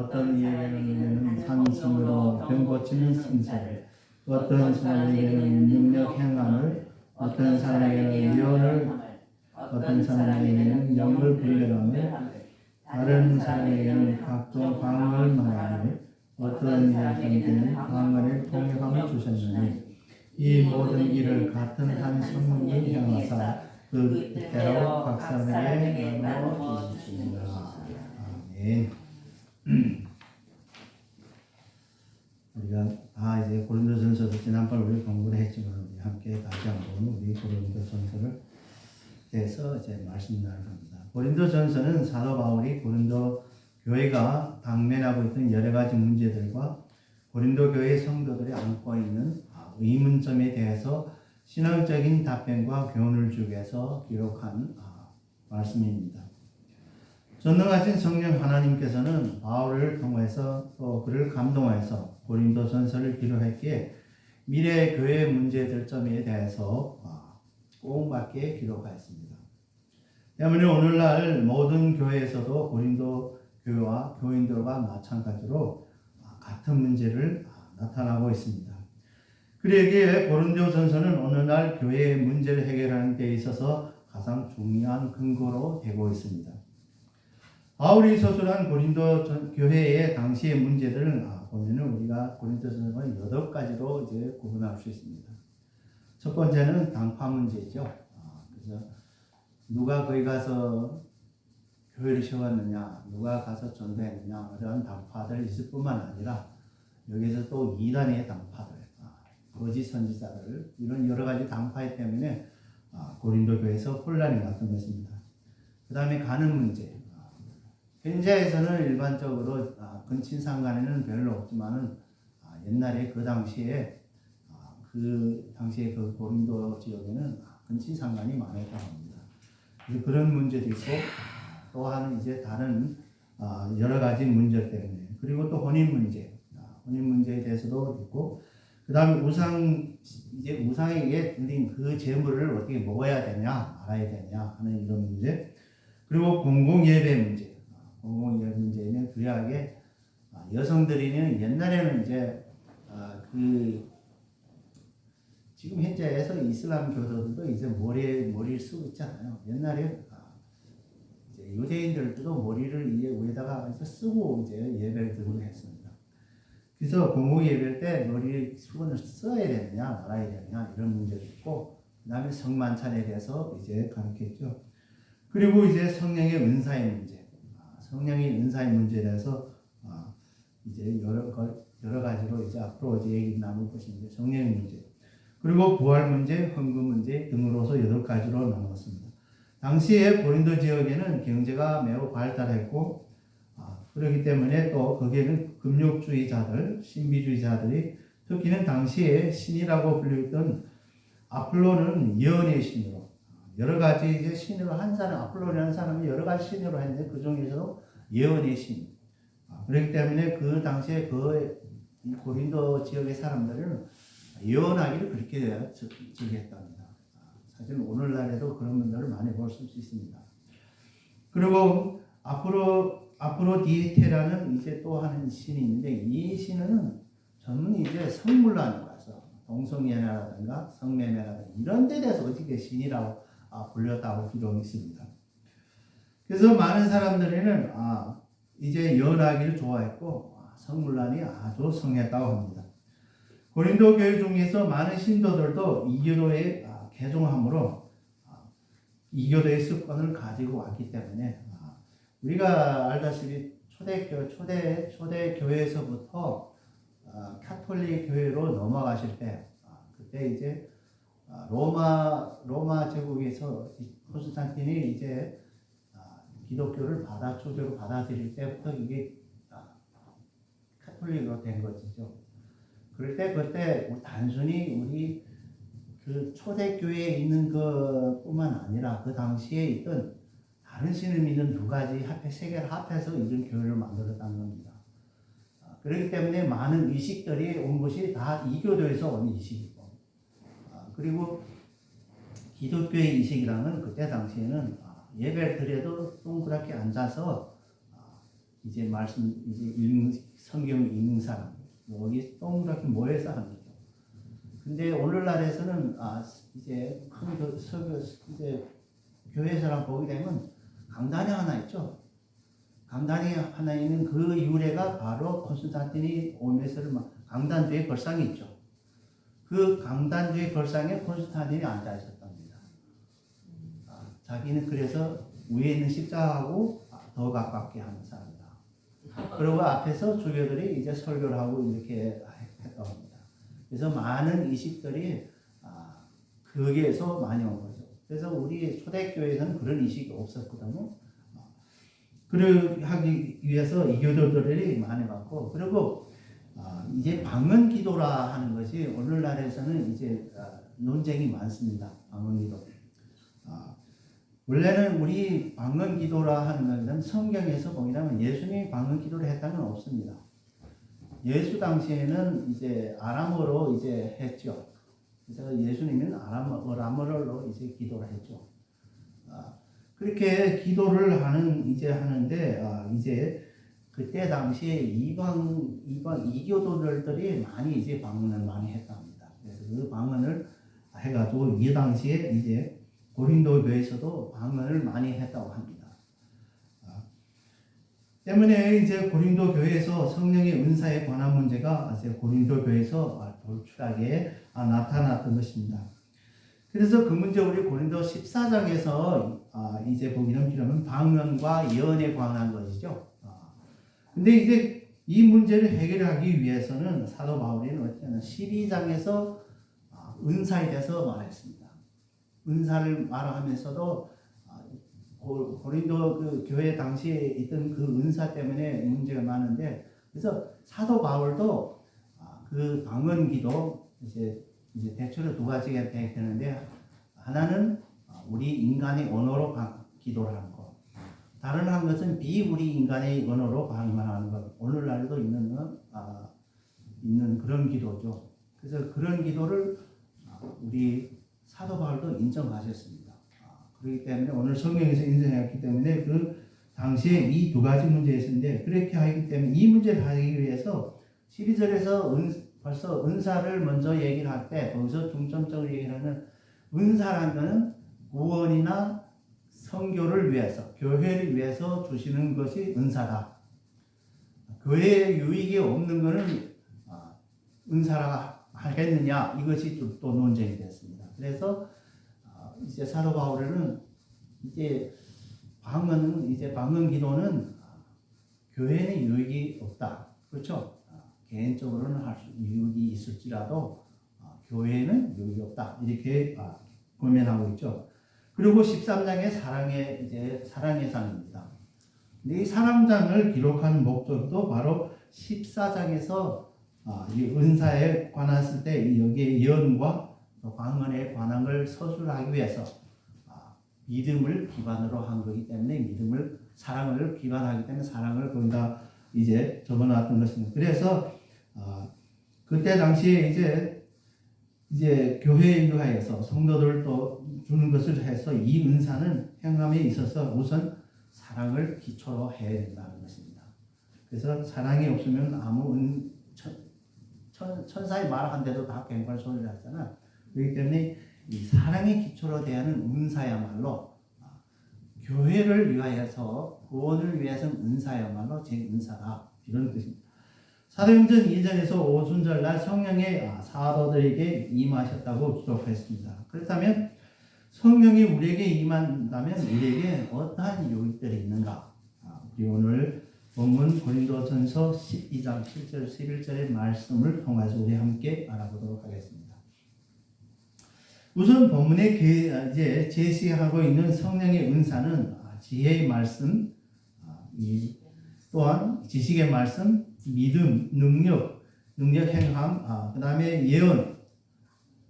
어떤 이에게는 산성으로 병 고치는 선세, 어떤 사람에게는 능력 행함을, 어떤 사람에게는 예언을, 어떤 사람에게는 영을 분별함을, 다른 사람에게는 각종 방언을 말함을, 어떤 사람에게는 방언을 통역함을 주셨느니 이 모든 일을 같은 한 성령이 행하사 그 뜻대로 각 사람에게 나누어 주시니라. 아멘. 우리가 이제 고린도전서도 지난번 우리 공부를 했지만 우리 함께 다시 한번 우리 고린도전서를 해서 이제 말씀 나눕니다. 고린도전서는 사도 바울이 고린도 교회가 당면하고 있던 여러 가지 문제들과 고린도 교회 성도들이 안고 있는 의문점에 대해서 신앙적인 답변과 교훈을 주기 위해서 기록한 말씀입니다. 전능하신 성령 하나님께서는 바울을 통해서 또 그를 감동해서 고린도전서를 기록했기에 미래 교회 문제들점에 대해서 꼼꼼하게 기록하였습니다. 때문에 오늘날 모든 교회에서도 고린도 교회와 교인들과 마찬가지로 같은 문제를 나타나고 있습니다. 그러기에 고린도전서는 오늘날 교회의 문제를 해결하는 데 있어서 가장 중요한 근거로 되고 있습니다. 바울이 서술한 고린도 교회의 당시의 문제들은 보면은 우리가 고린도전서가 8가지로 이제 구분할 수 있습니다. 첫 번째는 당파 문제죠. 그래서 누가 거기 가서 교회를 세웠느냐, 누가 가서 전도했느냐, 이런 당파들이 있을 뿐만 아니라 여기서 또 이단의 당파들, 거짓 선지자들, 이런 여러 가지 당파 때문에 고린도 교회에서 혼란이 났던 것입니다. 그 다음에 가는 문제. 현재에서는 일반적으로 근친상간에는 별로 없지만은 옛날에 그 당시에 그 고린도 지역에는 근친상간이 많았다고 합니다. 그래서 그런 문제도 있고 또한 이제 다른 여러 가지 문제 때문에, 그리고 또 혼인 문제에 대해서도 있고, 그 다음에 우상에게 드린 그 제물을 어떻게 먹어야 되냐, 말아야 되냐 하는 이런 문제, 그리고 공공예배 문제. 공공예배 문제는 주요하게 여성들이는 옛날에는 이제 지금 현재에서 이슬람 교도들도 이제 머리를 쓰고 있잖아요. 옛날에 이제 유대인들도 머리를 이제 위에다가 쓰고 이제 예배를 드리고 했습니다. 그래서 공공예배 때 머리 수건을 써야 되느냐 말아야 되느냐 이런 문제도 있고, 그 다음에 성만찬에 대해서 이제 가르쳤죠. 그리고 이제 성령의 은사의 문제, 성령의 은사의 문제에 대해서 이제 여러 가지로 이제 앞으로 이제 얘기 나눌 것인데, 성령의 문제, 그리고 부활 문제, 헌금 문제 등으로서 8가지로 나누었습니다. 당시에 고린도 지역에는 경제가 매우 발달했고, 그렇기 때문에 또 거기에는 금욕주의자들, 신비주의자들이, 특히는 당시에 신이라고 불렸던 아폴로는 예언의 신으로, 여러 가지 이제 신으로 아폴로라는 사람이 여러 가지 신으로 했는데 그 중에서도 예언의 신. 그렇기 때문에 그 당시에 고린도 지역의 사람들은 예언하기를 그렇게 즐겼답니다. 사실 오늘날에도 그런 분들을 많이 볼 수 있습니다. 그리고 아프로디테라는 이제 또 하는 신이 있는데, 이 신은 전문 이제 성물란에 가서 동성애라든가 성매매라든가 이런 데 대해서 어떻게 신이라고 불렸다고 기록이 있습니다. 그래서 많은 사람들에는 이제 예언하기를 좋아했고 성물란이 아주 성했다고 합니다. 고린도 교회 중에서 많은 신도들도 이교도에 개종함으로 이교도의 습관을 가지고 왔기 때문에, 우리가 알다시피 초대 교회에서부터 카톨릭 교회로 넘어가실 때, 그때 이제 로마 제국에서 프로테스탄틴이 이제 기독교를 초교로 받아들일 때부터 이게 카톨릭으로 된 것이죠. 그럴 때 그때 단순히 우리 그 초대교회에 있는 것뿐만 아니라 그 당시에 있던 다른 신을 믿는 2가지 세 개를 합해서 이런 교회를 만들었다는 겁니다. 그렇기 때문에 많은 의식들이 온 것이 다 이교도에서 온 의식이고, 그리고 기독교의 의식이라는 그때 당시에는 예배를 드려도 동그랗게 앉아서 이제 말씀 이제 성경 읽는 사람 여기 동그랗게 모여서 하는 거죠. 근데 오늘날에서는 이제 큰 설교 이제 교회에서랑 보게 되면 강단이 하나 있죠. 강단이 하나 있는 그 유래가 바로 콘스탄틴이 오면서를 강단 뒤에 걸상이 있죠. 그 강단 뒤에 걸상에 콘스탄틴이 앉아 있었답니다. 자기는 그래서 위에 있는 십자가하고 더 가깝게 하는 사람이다. 그리고 앞에서 주교들이 이제 설교를 하고 이렇게 했다고 합니다. 그래서 많은 이식들이 거기에서 많이 온 거죠. 그래서 우리 초대교회에서는 그런 이식이 없었거든요. 그를 하기 위해서 이교도들이 많이 왔고, 그리고 이제 방언 기도라 하는 것이 오늘날에서는 이제 논쟁이 많습니다. 방언 기도. 원래는 우리 방언 기도라 하는 것은 성경에서 보면 예수님이 방언 기도를 했다는 건 없습니다. 예수 당시에는 이제 아람어로 이제 했죠. 그래서 예수님은 아람어로 이제 기도를 했죠. 그렇게 기도를 하는데 이제 그때 당시에 이교도들이 많이 이제 방언을 많이 했답니다. 그래서 그 방언을 해가지고 이 당시에 이제 고린도 교회에서도 방언을 많이 했다고 합니다. 때문에 이제 고린도 교회에서 성령의 은사에 관한 문제가 이제 고린도 교회에서 돌출하게 나타났던 것입니다. 그래서 그 문제 우리 고린도 14장에서 이제 보기는 필요하면 방언과 예언에 관한 것이죠. 근데 이제 이 문제를 해결하기 위해서는 사도 바울은 어떻게 하면 12장에서 은사에 대해서 말했습니다. 은사를 말하면서도 고린도 그 교회 당시에 있던 그 은사 때문에 문제가 많은데, 그래서 사도 바울도 그 방언기도 이제 대체로 두 가지가 되는데, 하나는 우리 인간의 언어로 기도를 하는 것, 다른 한 것은 우리 인간의 언어로 방언하는 것. 오늘날도 있는 그런 기도죠. 그래서 그런 기도를 우리 사도 바울도 인정하셨습니다. 그렇기 때문에 오늘 성경에서 인정했기 때문에 그 당시에 이 두 가지 문제였는데, 그렇게 하기 때문에 이 문제를 하기 위해서 12절에서 벌써 은사를 먼저 얘기를 할 때 거기서 중점적으로 얘기하는 은사라는 것은 구원이나 선교를 위해서, 교회를 위해서 주시는 것이 은사다. 교회에 유익이 없는 것은 은사라 하겠느냐, 이것이 또 논쟁이 됐습니다. 그래서 이제 사도 바울은 이제 방언 기도는 교회는 유익이 없다. 그렇죠? 개인적으로는 할 수 유익이 있을지라도 교회는 유익이 없다. 이렇게 고민하고 있죠. 그리고 13장의 사랑의 장입니다. 이 사랑장을 기록한 목적도 바로 14장에서 이 은사에 관했을 때 여기에 예언과 방언에 관한 걸 서술하기 위해서 믿음을 기반으로 한 거기 때문에 사랑을 기반하기 때문에 사랑을 거기다 이제 적어놨던 것입니다. 그래서 그때 당시에 이제 교회에 위하여서 성도들을 또 주는 것을 해서 이 은사는 행함에 있어서 우선 사랑을 기초로 해야 된다는 것입니다. 그래서 사랑이 없으면 아무 천사의 말 한 대도 다 괭발 소리를 하잖아. 그렇기 때문에 이 사랑의 기초로 대하는 은사야말로 교회를 위하여서 구원을 위해서는 은사야말로 제 은사다, 이런 뜻입니다. 사도행전 2장에서 오순절날 성령의 사도들에게 임하셨다고 기록했습니다. 그렇다면 성령이 우리에게 임한다면 우리에게 어떠한 유익들이 있는가? 우리 오늘 본문 고린도전서 12장 7절 11절의 말씀을 통해서 우리 함께 알아보도록 하겠습니다. 우선 본문에 이제 제시하고 있는 성령의 은사는 지혜의 말씀, 또한 지식의 말씀, 믿음, 능력 행함, 그 다음에 예언,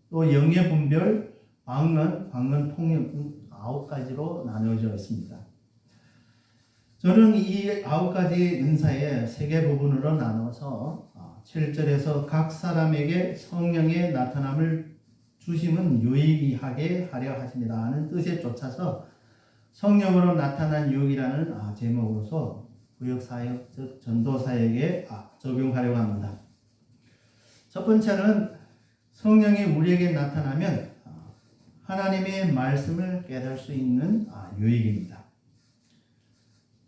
또 영의 분별, 방언 통역 등 9가지로 나누어져 있습니다. 저는 이 9가지 은사의 3개 부분으로 나눠서 7절에서 각 사람에게 성령의 나타남을 주심은 유의하게 하려 하십니다 하는 뜻에 쫓아서 성령으로 나타난 유익이라는 제목으로서 구역 사역, 즉 전도 사역에 적용하려고 합니다. 첫 번째는 성령이 우리에게 나타나면 하나님의 말씀을 깨달을 수 있는 유익입니다.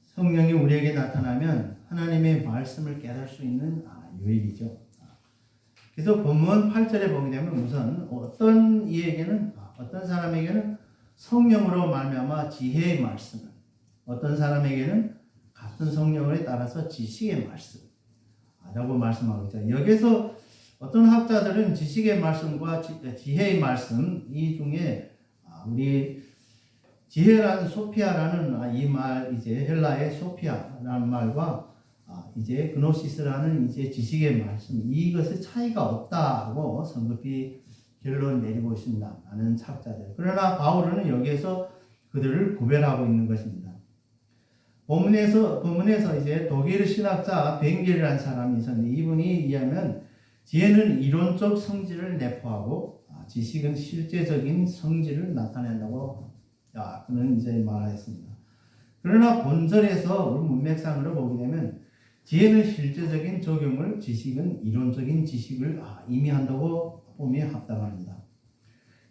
성령이 우리에게 나타나면 하나님의 말씀을 깨달을 수 있는 유익이죠. 그래서 본문 8절에 보게 되면 우선 어떤 이에게는 어떤 사람에게는 성령으로 말미암아 지혜의 말씀, 어떤 사람에게는 같은 성령에 따라서 지식의 말씀라고 말씀하고 있죠. 여기서 어떤 학자들은 지식의 말씀과 지혜의 말씀 이 중에 우리 지혜라는 소피아라는 이 말 이제 헬라의 소피아라는 말과 이제 그노시스라는 이제 지식의 말씀 이것의 차이가 없다고 성급히 결론 내리고 있습니다. 많은 학자들. 그러나 바울은 여기에서 그들을 구별하고 있는 것입니다. 본문에서 이제 독일 신학자 벵겔이라는 사람이 있었는데 이분이 이야기하면 지혜는 이론적 성질을 내포하고 지식은 실제적인 성질을 나타낸다고 그는 이제 말했습니다. 그러나 본절에서 우리 문맥상으로 보게 되면 지혜는 실제적인 적용을, 지식은 이론적인 지식을 의미한다고 보면 합당합니다.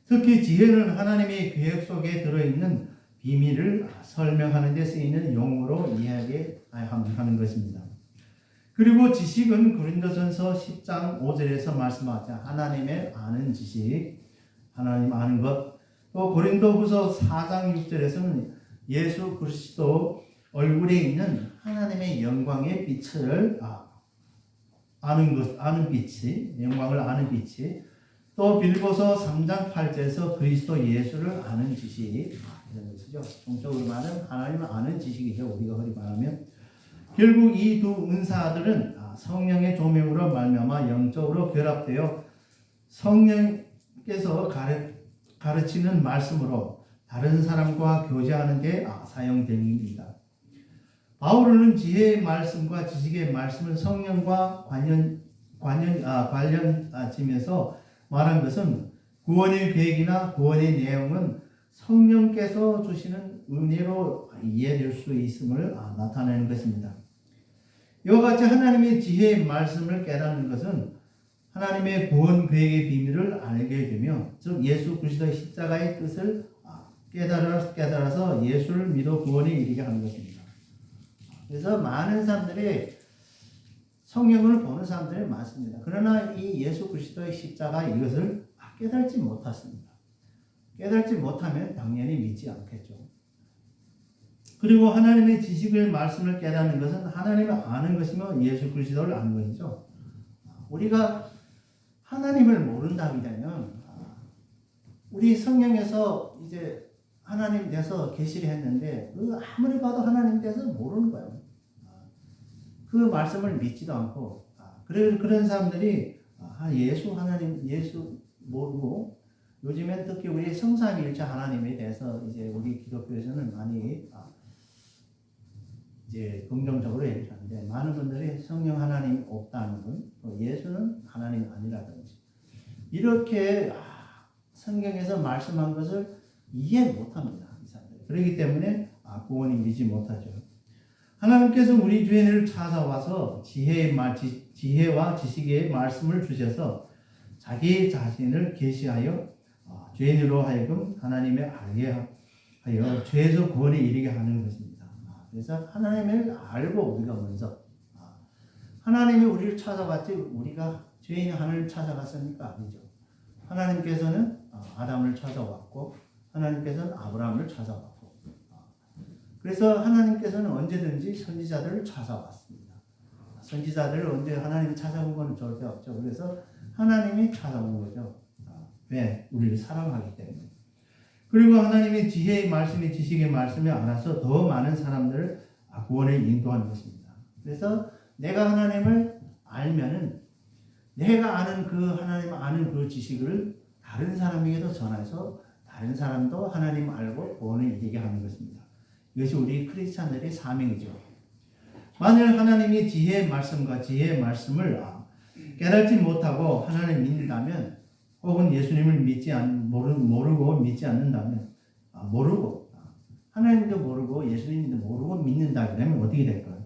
특히 지혜는 하나님의 계획 속에 들어있는 비밀을 설명하는 데 쓰이는 용어로 이해하는 것입니다. 그리고 지식은 고린도전서 10장 5절에서 말씀하자 하나님의 아는 지식, 하나님 아는 것, 또 고린도후서 4장 6절에서는 예수 그리스도 얼굴에 있는 하나님의 영광의 빛을 아는 빛이, 영광을 아는 빛이, 또 빌보서 3장 8절에서 그리스도 예수를 아는 지식, 이런 것이죠. 종적으로 말하면 하나님을 아는 지식이죠. 우리가 흔히 말하면. 결국 이 두 은사들은 성령의 조명으로 말미암아 영적으로 결합되어 성령께서 가르치는 말씀으로 다른 사람과 교제하는 데 사용됩니다. 바울은 지혜의 말씀과 지식의 말씀을 성령과 관련지면서 말한 것은 구원의 계획이나 구원의 내용은 성령께서 주시는 은혜로 이해될 수 있음을 나타내는 것입니다. 이와 같이 하나님의 지혜의 말씀을 깨닫는 것은 하나님의 구원 계획의 비밀을 알게 되며 즉 예수 그리스도의 십자가의 뜻을 깨달아서 예수를 믿어 구원에 이르게 하는 것입니다. 그래서 많은 사람들이 성경을 보는 사람들이 많습니다. 그러나 이 예수 그리스도의 십자가 이것을 깨달지 못했습니다. 깨달지 못하면 당연히 믿지 않겠죠. 그리고 하나님의 지식을 말씀을 깨닫는 것은 하나님을 아는 것이며 예수 그리스도를 아는 것이죠. 우리가 하나님을 모른다면 우리 성경에서 이제 하나님 대해서 계시를 했는데 아무리 봐도 하나님 대해서 모르는 거예요. 그 말씀을 믿지도 않고 그런 사람들이 하나님 예수 모르고 요즘엔 특히 우리 성삼위일체 하나님에 대해서 이제 우리 기독교에서는 많이 이제 긍정적으로 얘기하는데 많은 분들이 성령 하나님 없다는 분, 또 예수는 하나님이 아니라든지 이렇게 성경에서 말씀한 것을 이해 못합니다. 이 사람들. 그렇기 때문에 구원이 믿지 못하죠. 하나님께서 우리 죄인을 찾아와서 지혜와 지식의 말씀을 주셔서 자기 자신을 계시하여 죄인으로 하여금 하나님의 알게 하여 죄에서 구원에 이르게 하는 것입니다. 그래서 하나님을 알고 우리가 먼저 하나님이 우리를 찾아왔지 우리가 죄인 하나님을 찾아갔습니까? 아니죠. 하나님께서는 아담을 찾아왔고 하나님께서는 아브라함을 찾아왔고 그래서 하나님께서는 언제든지 선지자들을 찾아왔습니다. 선지자들을 언제 하나님이 찾아온 건 절대 없죠. 그래서 하나님이 찾아온 거죠. 왜? 우리를 사랑하기 때문에. 그리고 하나님의 지혜의 말씀이 지식의 말씀을 알아서 더 많은 사람들을 구원에 인도하는 것입니다. 그래서 내가 하나님을 알면은 내가 아는 그 하나님 아는 그 지식을 다른 사람에게도 전해서 다른 사람도 하나님 알고 구원에 이르게 하는 것입니다. 이것이 우리 크리스찬들의 사명이죠. 만일 하나님이 지혜의 말씀과 지혜의 말씀을 깨닫지 못하고 하나님을 믿는다면 혹은 예수님을 모르고 믿지 않는다면 모르고 하나님도 모르고 예수님도 모르고 믿는다 그러면 어떻게 될까요?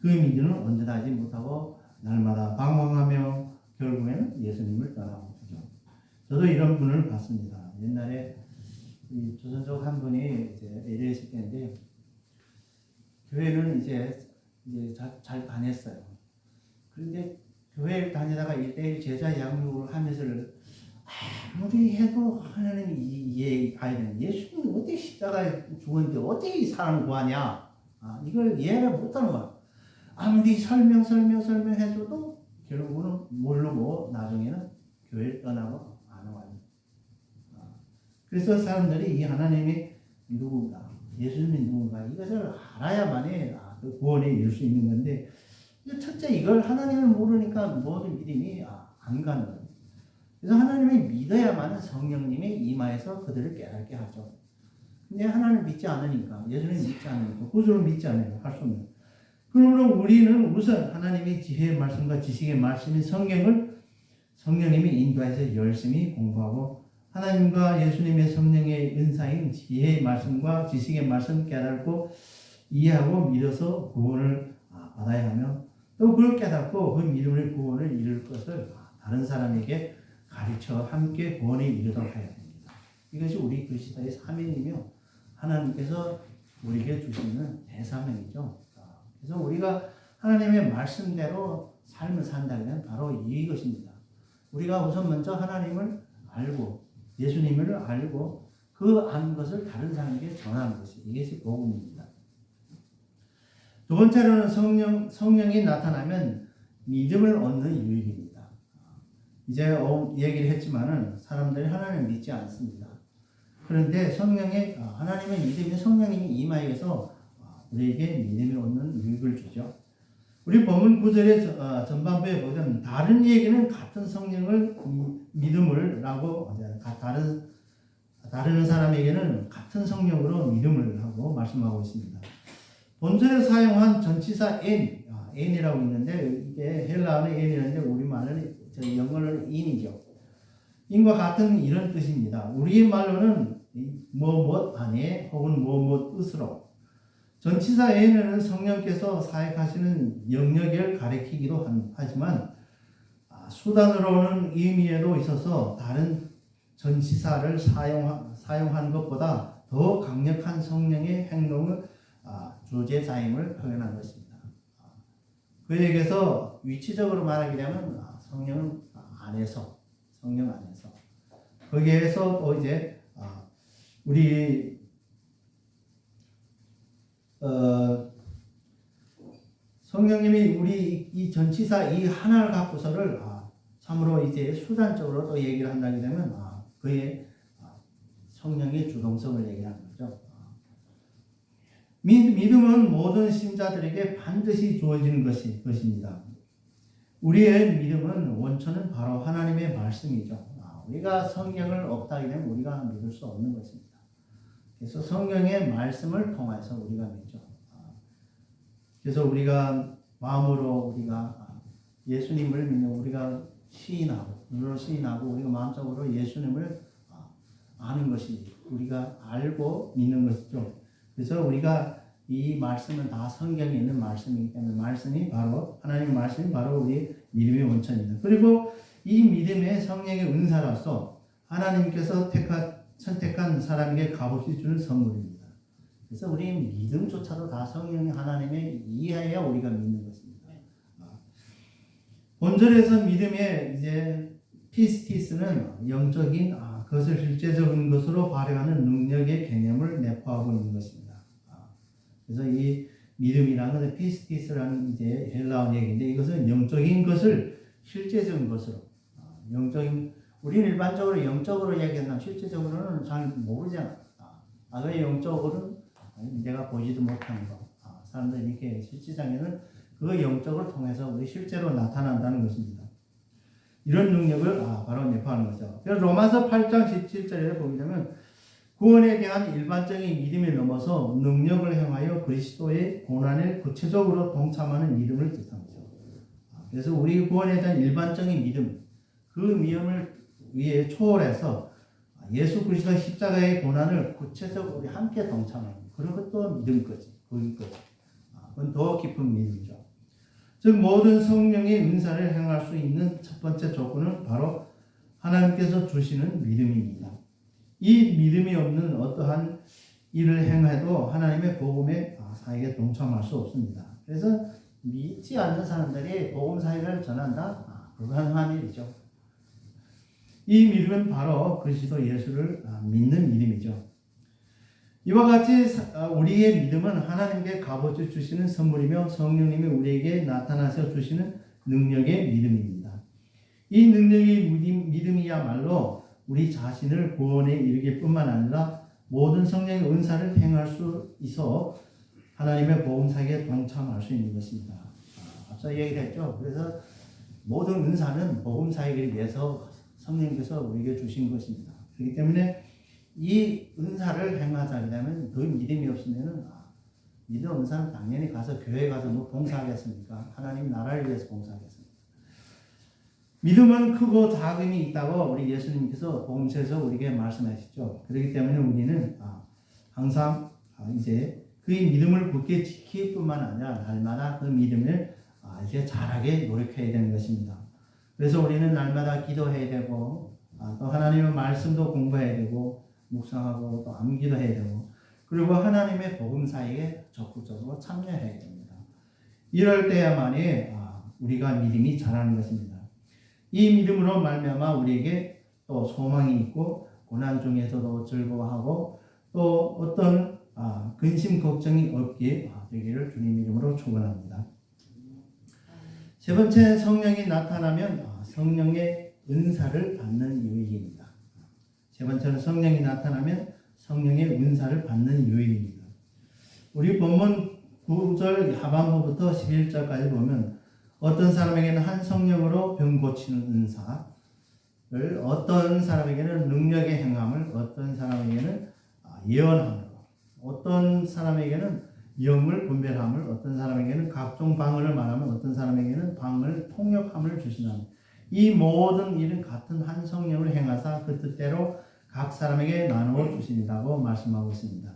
그 믿음은 온전하지 못하고 날마다 방황하며 결국에는 예수님을 떠나고 그죠. 저도 이런 분을 봤습니다. 옛날에 이 조선족 한 분이 이제 LA에 때인데 교회는 이제 잘 다녔어요. 그런데 교회를 다니다가 일대일 제자 양육을 하면서 아무리 해도 하나님이 이해해야 되는 예수님이 어떻게 십자가에 죽었는데 어떻게 이 사람을 구하냐? 이걸 이해를 못하는 거야. 아무리 설명해줘도 결국은 모르고 나중에는 교회를 떠나고 안 와요. 그래서 사람들이 이 하나님이 누군가, 예수님이 누군가 이것을 알아야만이 그 구원에 이룰 수 있는 건데 첫째 이걸 하나님을 모르니까 모든 믿음이 안 가는 거예요. 그래서 하나님을 믿어야만 성령님이 임하여서 그들을 깨닫게 하죠. 근데 하나님을 믿지 않으니까, 예수님 믿지 않으니까, 구주를 믿지 않으니까 할 수 없는 거예요. 그러므로 우리는 우선 하나님의 지혜의 말씀과 지식의 말씀인 성령님이 인도해서 열심히 공부하고 하나님과 예수님의 성령의 은사인 지혜의 말씀과 지식의 말씀 깨닫고 이해하고 믿어서 구원을 받아야 하며 또 그걸 깨닫고 그 믿음의 구원을 이룰 것을 다른 사람에게 가르쳐 함께 구원에 이르도록 해야 됩니다. 이것이 우리 그리스도의 사명이며 하나님께서 우리에게 주시는 대사명이죠. 그래서 우리가 하나님의 말씀대로 삶을 산다면 바로 이것입니다. 우리가 우선 먼저 하나님을 알고 예수님을 알고 그 아는 것을 다른 사람에게 전하는 것이 이것이 복음입니다. 두 번째로는 성령이 나타나면 믿음을 얻는 유익입니다. 이제 얘기를 했지만은 사람들이 하나님을 믿지 않습니다. 그런데 하나님의 믿음이 성령님이 임하여서 우리에게 믿음을 얻는 유익을 주죠. 우리 본문 9절의 전반부에 보면 다른 얘기는 같은 성령을 믿음을 라고 다른 사람에게는 같은 성령으로 믿음을 하고 말씀하고 있습니다. 본절에 사용한 전치사 n이라고 있는데 이게 헬라어는 n이라는데 우리말은 영어로는 in이죠. in과 같은 이런 뜻입니다. 우리 말로는 무엇 안에 혹은 무엇 뜻으로 전치사 n은 성령께서 사역하시는 영역을 가리키기도 하지만 수단으로는 의미에도 있어서 다른 전치사를 사용한 것보다 더 강력한 성령의 행동을 주제자임을 표현한 것입니다. 그에게서 위치적으로 말하게 되면 성령 안에서 거기에서 또 이제 우리 성령님이 우리 이 전치사 이 하나를 갖고서를 참으로 이제 수단적으로 또 얘기를 한다게 되면 그의 성령의 주동성을 얘기하는 거죠. 믿음은 모든 신자들에게 반드시 주어지는 것입니다. 우리의 믿음은 원천은 바로 하나님의 말씀이죠. 우리가 성령을 없다게 되면 우리가 믿을 수 없는 것입니다. 그래서 성령의 말씀을 통해서 우리가 믿죠. 그래서 우리가 마음으로 우리가 예수님을 믿는 우리가 눈으로 시인하고 우리가 마음속으로 예수님을 아는 것이 우리가 알고 믿는 것이죠. 그래서 우리가 이 말씀은 다 성경에 있는 말씀이기 때문에 하나님의 말씀이 바로 우리 믿음의 원천입니다. 그리고 이 믿음의 성령의 은사로서 하나님께서 선택한 사람에게 값없이 주는 선물입니다. 그래서 우리 믿음조차도 다 성령이 하나님의 이해해야 우리가 믿는 것입니다. 본절에서 믿음의 이제 피스티스는 영적인 그것을 실제적인 것으로 발휘하는 능력의 개념을 내포하고 있는 것입니다. 그래서 이 믿음이라는 것은 피스티스라는 이제 헬라어 얘기인데 이것은 영적인 것을 실제적인 것으로 우리는 일반적으로 영적으로 얘기한다면 실제적으로는 잘 모르잖아. 그 영적으로는 내가 보지도 못하는 거. 사람들이 이렇게 실제상에는 그 영적을 통해서 우리 실제로 나타난다는 것입니다. 이런 능력을 바로 내포하는 거죠. 그래서 로마서 8장 17절에 보게 되면 구원에 대한 일반적인 믿음을 넘어서 능력을 행하여 그리스도의 고난에 구체적으로 동참하는 믿음을 뜻합니다. 그래서 우리 구원에 대한 일반적인 믿음, 그 믿음을 위해 초월해서 예수 그리스도의 십자가의 고난을 구체적으로 우리 함께 동참하는 그런 것도 믿음 거지. 그건 더 깊은 믿음이죠. 즉 모든 성령의 은사를 행할 수 있는 첫 번째 조건은 바로 하나님께서 주시는 믿음입니다. 이 믿음이 없는 어떠한 일을 행해도 하나님의 복음의 사역에 동참할 수 없습니다. 그래서 믿지 않는 사람들이 복음 사역을 전한다? 불가능한 일이죠. 이 믿음은 바로 그리스도 예수를 믿는 믿음이죠. 이와 같이 우리의 믿음은 하나님께 값어치 주시는 선물이며 성령님이 우리에게 나타나서 주시는 능력의 믿음입니다. 이 능력의 믿음이야말로 우리 자신을 구원에 이르길 뿐만 아니라 모든 성령의 은사를 행할 수 있어 하나님의 복음 사역에 동참할 수 있는 것입니다. 앞서 얘기를 했죠. 그래서 모든 은사는 복음 사역을 위해서 성령께서 우리에게 주신 것입니다. 그렇기 때문에 이 은사를 행하자게 되면 그 믿음이 없으면 믿음 없는 사람은 당연히 가서 교회에 가서 뭐 봉사하겠습니까? 하나님 나라를 위해서 봉사하겠습니까? 믿음은 크고 작음이 있다고 우리 예수님께서 복음서에서 우리에게 말씀하시죠. 그렇기 때문에 우리는 항상 이제 그의 믿음을 굳게 지킬 뿐만 아니라 날마다 그 믿음을 이제 잘하게 노력해야 되는 것입니다. 그래서 우리는 날마다 기도해야 되고 또 하나님의 말씀도 공부해야 되고 묵상하고 또 암기도 해야 되고 그리고 하나님의 복음 사역에 적극적으로 참여해야 됩니다. 이럴 때야만이 우리가 믿음이 자라는 것입니다. 이 믿음으로 말미암아 우리에게 또 소망이 있고 고난 중에서도 즐거워하고 또 어떤 근심 걱정이 없게 되기를 주님 이름으로 축원합니다. 세 번째, 성령이 나타나면 성령의 은사를 받는 유익입니다. 세 번째는 성령이 나타나면 성령의 은사를 받는 유익입니다. 우리 본문 9절 하반부부터 11절까지 보면 어떤 사람에게는 한 성령으로 병 고치는 은사를, 어떤 사람에게는 능력의 행함을, 어떤 사람에게는 예언함을, 어떤 사람에게는 영을 분별함을, 어떤 사람에게는 각종 방언을 말하면, 어떤 사람에게는 방언을 통역함을 주시나니 이 모든 일은 같은 한 성령을 행하사 그 뜻대로 각 사람에게 나누어 주신다고 말씀하고 있습니다.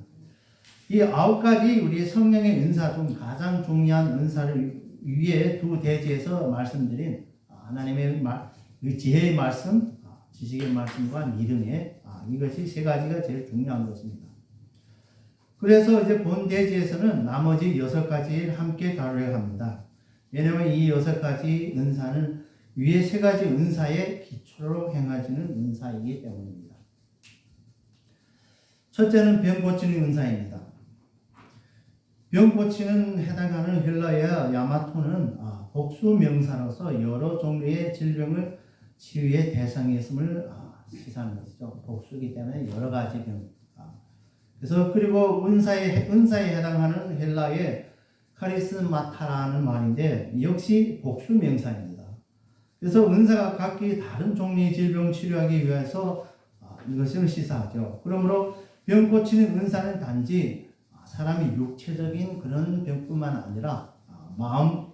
이 9가지 우리 성령의 은사 중 가장 중요한 은사를 위에 두 대지에서 말씀드린 하나님의 지혜의 말씀, 지식의 말씀과 믿음의 이것이 세 가지가 제일 중요한 것입니다. 그래서 이제 본 대지에서는 나머지 6가지를 함께 다루려 합니다. 왜냐하면 이 6가지 은사는 위에 세 가지 은사의 기초로 행해지는 은사이기 때문입니다. 첫째는 병 고치는 은사입니다. 병 고치는 해당하는 헬라어 야마토는 복수 명사로서 여러 종류의 질병을 치유의 대상이었음을 시사하는 것이죠. 복수이기 때문에 여러 가지 병. 그래서 그리고 은사에 해당하는 헬라의 카리스마타라는 말인데 역시 복수 명사입니다. 그래서 은사가 각기 다른 종류의 질병 치료하기 위해서 이것을 시사하죠. 그러므로 병 고치는 은사는 단지 사람이 육체적인 그런 병뿐만 아니라 마음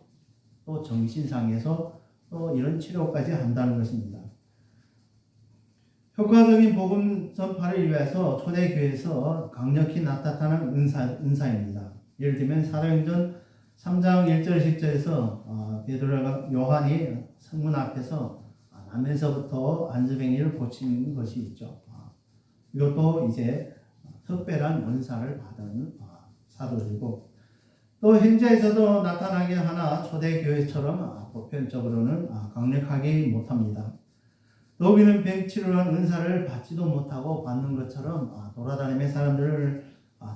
또 정신상에서 또 이런 치료까지 한다는 것입니다. 효과적인 복음 전파를 위해서 초대교회에서 강력히 나타나는 은사입니다. 예를 들면 사도행전 3장 1절 10절에서 베드로가 요한이 성문 앞에서 나면서부터 안전병이를 고치는 것이 있죠. 이것도 이제 특별한 은사를 받은 사도들이고 또 현재에서도 나타나게 하나 초대교회처럼 보편적으로는 강력하게 못합니다. 노비는 병 치료한 은사를 받지도 못하고 받는 것처럼 돌아다니며 사람들을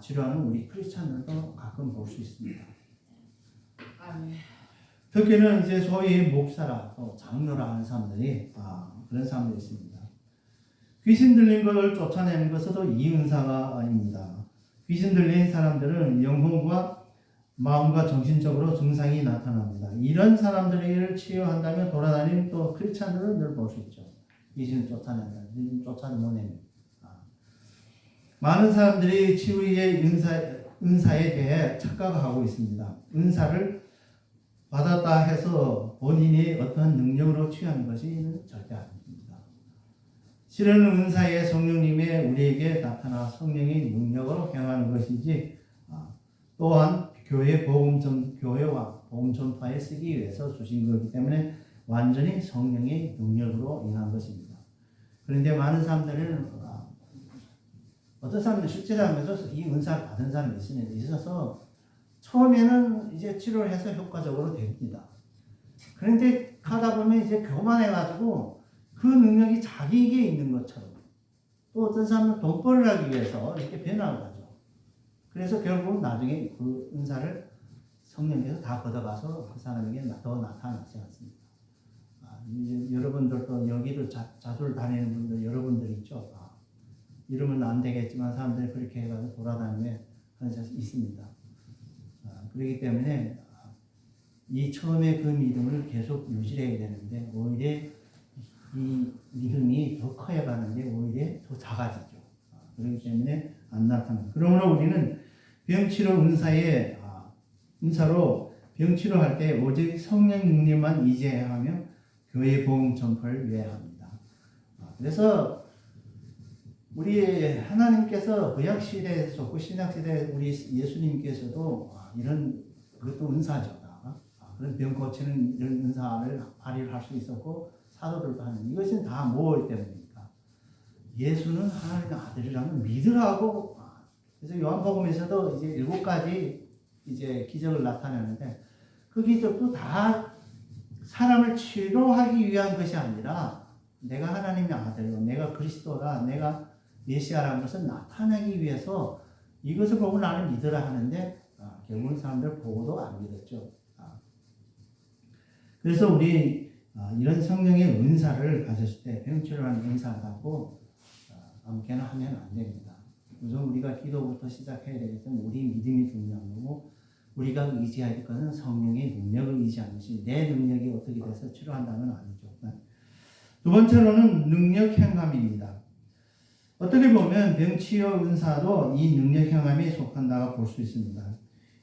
치료하는 우리 크리스찬들도 가끔 볼 수 있습니다. 특히는 이제 소위 목사라 또 장로라 하는 사람들이 그런 사람들이 있습니다. 귀신 들린 것을 쫓아내는 것도 이 은사가 아닙니다. 귀신 들린 사람들은 영혼과 마음과 정신적으로 증상이 나타납니다. 이런 사람들을 치유한다면 돌아다니는 또 크리스찬들은 늘 볼 수 있죠. 귀신을 쫓아낸다. 쫓아내는. 많은 사람들이 치유의 은사에 대해 착각하고 있습니다. 은사를 받았다 해서 본인이 어떤 능력으로 취하는 것이 절대 아닙니다. 실은 은사의 성령님의 우리에게 나타나 성령의 능력으로 행하는 것이지 또한 교회와 복음 전파에 쓰기 위해서 주신 거기 때문에 완전히 성령의 능력으로 인한 것입니다. 그런데 많은 사람들은 어떤 사람들은 실제로 하면서 이 은사를 받은 사람이 있어서 처음에는 이제 치료를 해서 효과적으로 됩니다. 그런데 하다 보면 이제 교만해가지고 그 능력이 자기에게 있는 것처럼 또 어떤 사람은 돈벌이를 하기 위해서 이렇게 변화를 하죠. 그래서 결국 나중에 그 은사를 성령께서 다 걷어가서 그 사람에게 더 나타나지 않습니다. 이제 여러분들도 여기를 자주를 다니는 분들 여러분들 있죠. 이러면 안 되겠지만 사람들이 그렇게 해가지고 돌아다니는 하는 사람이 있습니다. 그렇기 때문에 이 처음에 그 믿음을 계속 유지해야 되는데 오히려 이 믿음이 더 커져가는데 오히려 더 작아지죠. 그렇기 때문에 안 나타납니다. 그러므로 우리는 병치료 은사로 병치료할 때 오직 성령 능력만 의지해야 하며 교회 복음 전파를 위해야 합니다. 그래서 우리 하나님께서 구약 시대에서 좋고 신약 시대 우리 예수님께서도 이런 그것도 은사죠. 그런 병 고치는 이런 은사를 발휘를 할 수 있었고 사도들도 하는 이것은 다 뭐이기 때문입니까? 예수는 하나님의 아들이라는 믿으라고. 그래서 요한복음에서도 이제 7가지 이제 기적을 나타내는데 그 기적도 다 사람을 치료하기 위한 것이 아니라 내가 하나님의 아들이고 내가 그리스도라 내가 메시아라는 것을 나타내기 위해서 이것을 보고 나는 믿으라 하는데 결국은 사람들 보고도 안 믿었죠. 그래서 우리 이런 성령의 은사를 가졌을 때 병치료하는 은사를 갖고 아무렇게나 하면 안 됩니다. 우선 우리가 기도부터 시작해야 되기 때문에 우리 믿음이 중요한 거고 우리가 의지해야 될 것은 성령의 능력을 의지하는 것이 내 능력이 어떻게 돼서 치료한다는 아니죠. 두 번째로는 능력 행함입니다. 어떻게 보면 병치료 은사도 이 능력 행함에 속한다고 볼 수 있습니다.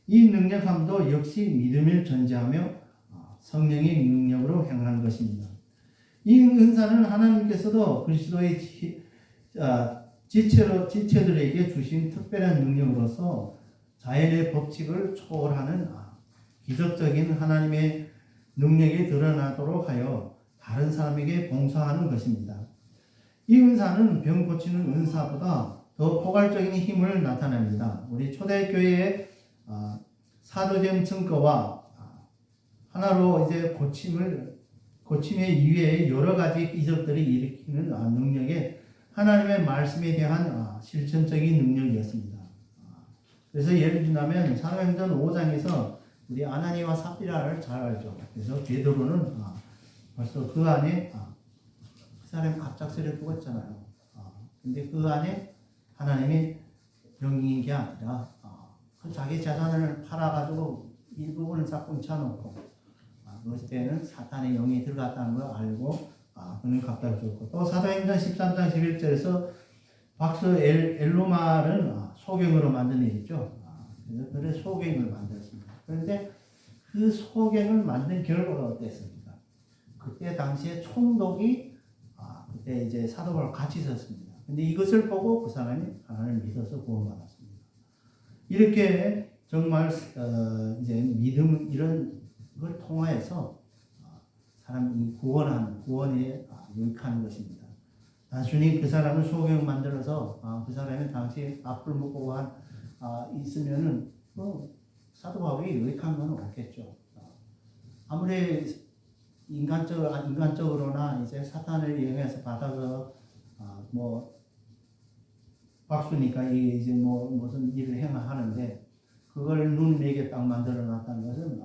이 능력함도 역시 믿음을 전제하며 성령의 능력으로 행하는 것입니다. 이 은사는 하나님께서도 그리스도의 지체들에게 주신 특별한 능력으로서 자연의 법칙을 초월하는 기적적인 하나님의 능력이 드러나도록 하여 다른 사람에게 봉사하는 것입니다. 이 은사는 병 고치는 은사보다 더 포괄적인 힘을 나타냅니다. 우리 초대교회의 사도적 증거와 하나로 이제 고침의 이외에 여러 가지 기적들이 일으키는 능력에 하나님의 말씀에 대한 실천적인 능력이었습니다. 그래서 예를 들면 사도행전 5장에서 우리 아나니와 삽비라를 잘 알죠. 그래서 베드로는 벌써 그 안에 그 사람이 갑작스레 죽었잖아요. 근데 그 안에 하나님이 병인 게 아니라 자기 재산을 팔아가지고 일부분을 싹 훔쳐놓고 그때는 사탄의 영이 들어갔다는 걸 알고 그는 갑자기 죽었고 또 사도행전 13장 11절에서 박스 엘로마를 소경으로 만든 일이죠. 그래서 소경을 만들었습니다. 그런데 그 소경을 만든 결과가 어땠습니까? 그때 당시에 총독이 그때 이제 사도 바울과 같이 있었습니다. 근데 이것을 보고 그 사람이 하나님을 믿어서 구원받았습니다. 이렇게 정말 이제 믿음 이런 걸 통하여서 사람이 구원에 유익하는 것입니다. 단순히 그 사람을 소경 만들어서 그 사람이 당시 앞을 먹고 있으면은 사도 바울이 유익한 건 없겠죠. 아무리 인간적으로나 이제 사탄을 이용해서 받아서 박수니까 이게 이제 무슨 일을 행하는데 그걸 눈에게 딱 만들어 놨다는 것은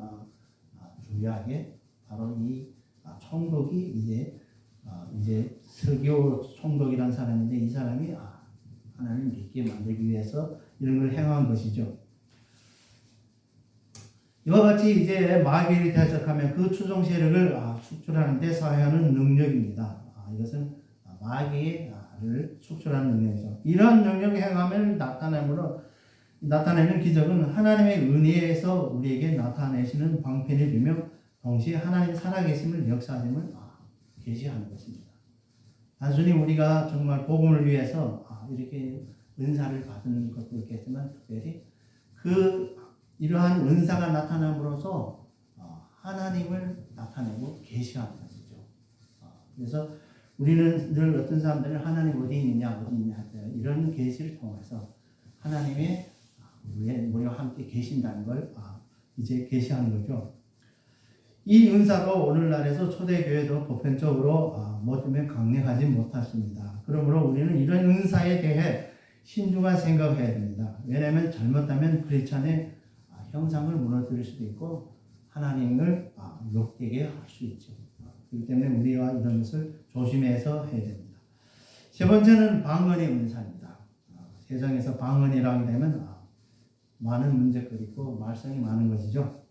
중요하게 바로 이 총독이 이제 설교 총독이라는 사람인데 이 사람이 하나님을 믿게 만들기 위해서 이런 걸 행한 것이죠. 이와 같이 이제 마귀를 대적하면 그 추종 세력을 축출하는 데 사용하는 능력입니다. 이것은 마귀를 축출하는 능력이죠. 이러한 능력의 행함을 나타내는 기적은 하나님의 은혜에서 우리에게 나타내시는 방편이 되며 동시에 하나님 살아계심을 역사하심을 계시하는 것입니다. 단순히 우리가 정말 복음을 위해서 이렇게 은사를 받은 것도 있겠지만 특별히 이러한 은사가 나타남으로써 하나님을 나타내고 계시하는 것이죠. 그래서 우리는 늘 어떤 사람들은 하나님 어디 있느냐 할 때 이런 계시를 통해서 하나님의 우리와 함께 계신다는 걸 이제 계시하는 거죠. 이 은사로 오늘날에서 초대교회도 보편적으로 모두면 강력하지 못했습니다. 그러므로 우리는 이런 은사에 대해 신중한 생각을 해야 됩니다. 왜냐하면 잘못하면 크리스찬의 형상을 무너뜨릴 수도 있고 하나님을 욕되게 할 수 있죠. 그렇기 때문에 우리와 이런 것을 조심해서 해야 됩니다. 세 번째는 방언의 은사입니다. 세상에서 방언이라고 되면 많은 문제거리 있고 말썽이 많은 것이죠.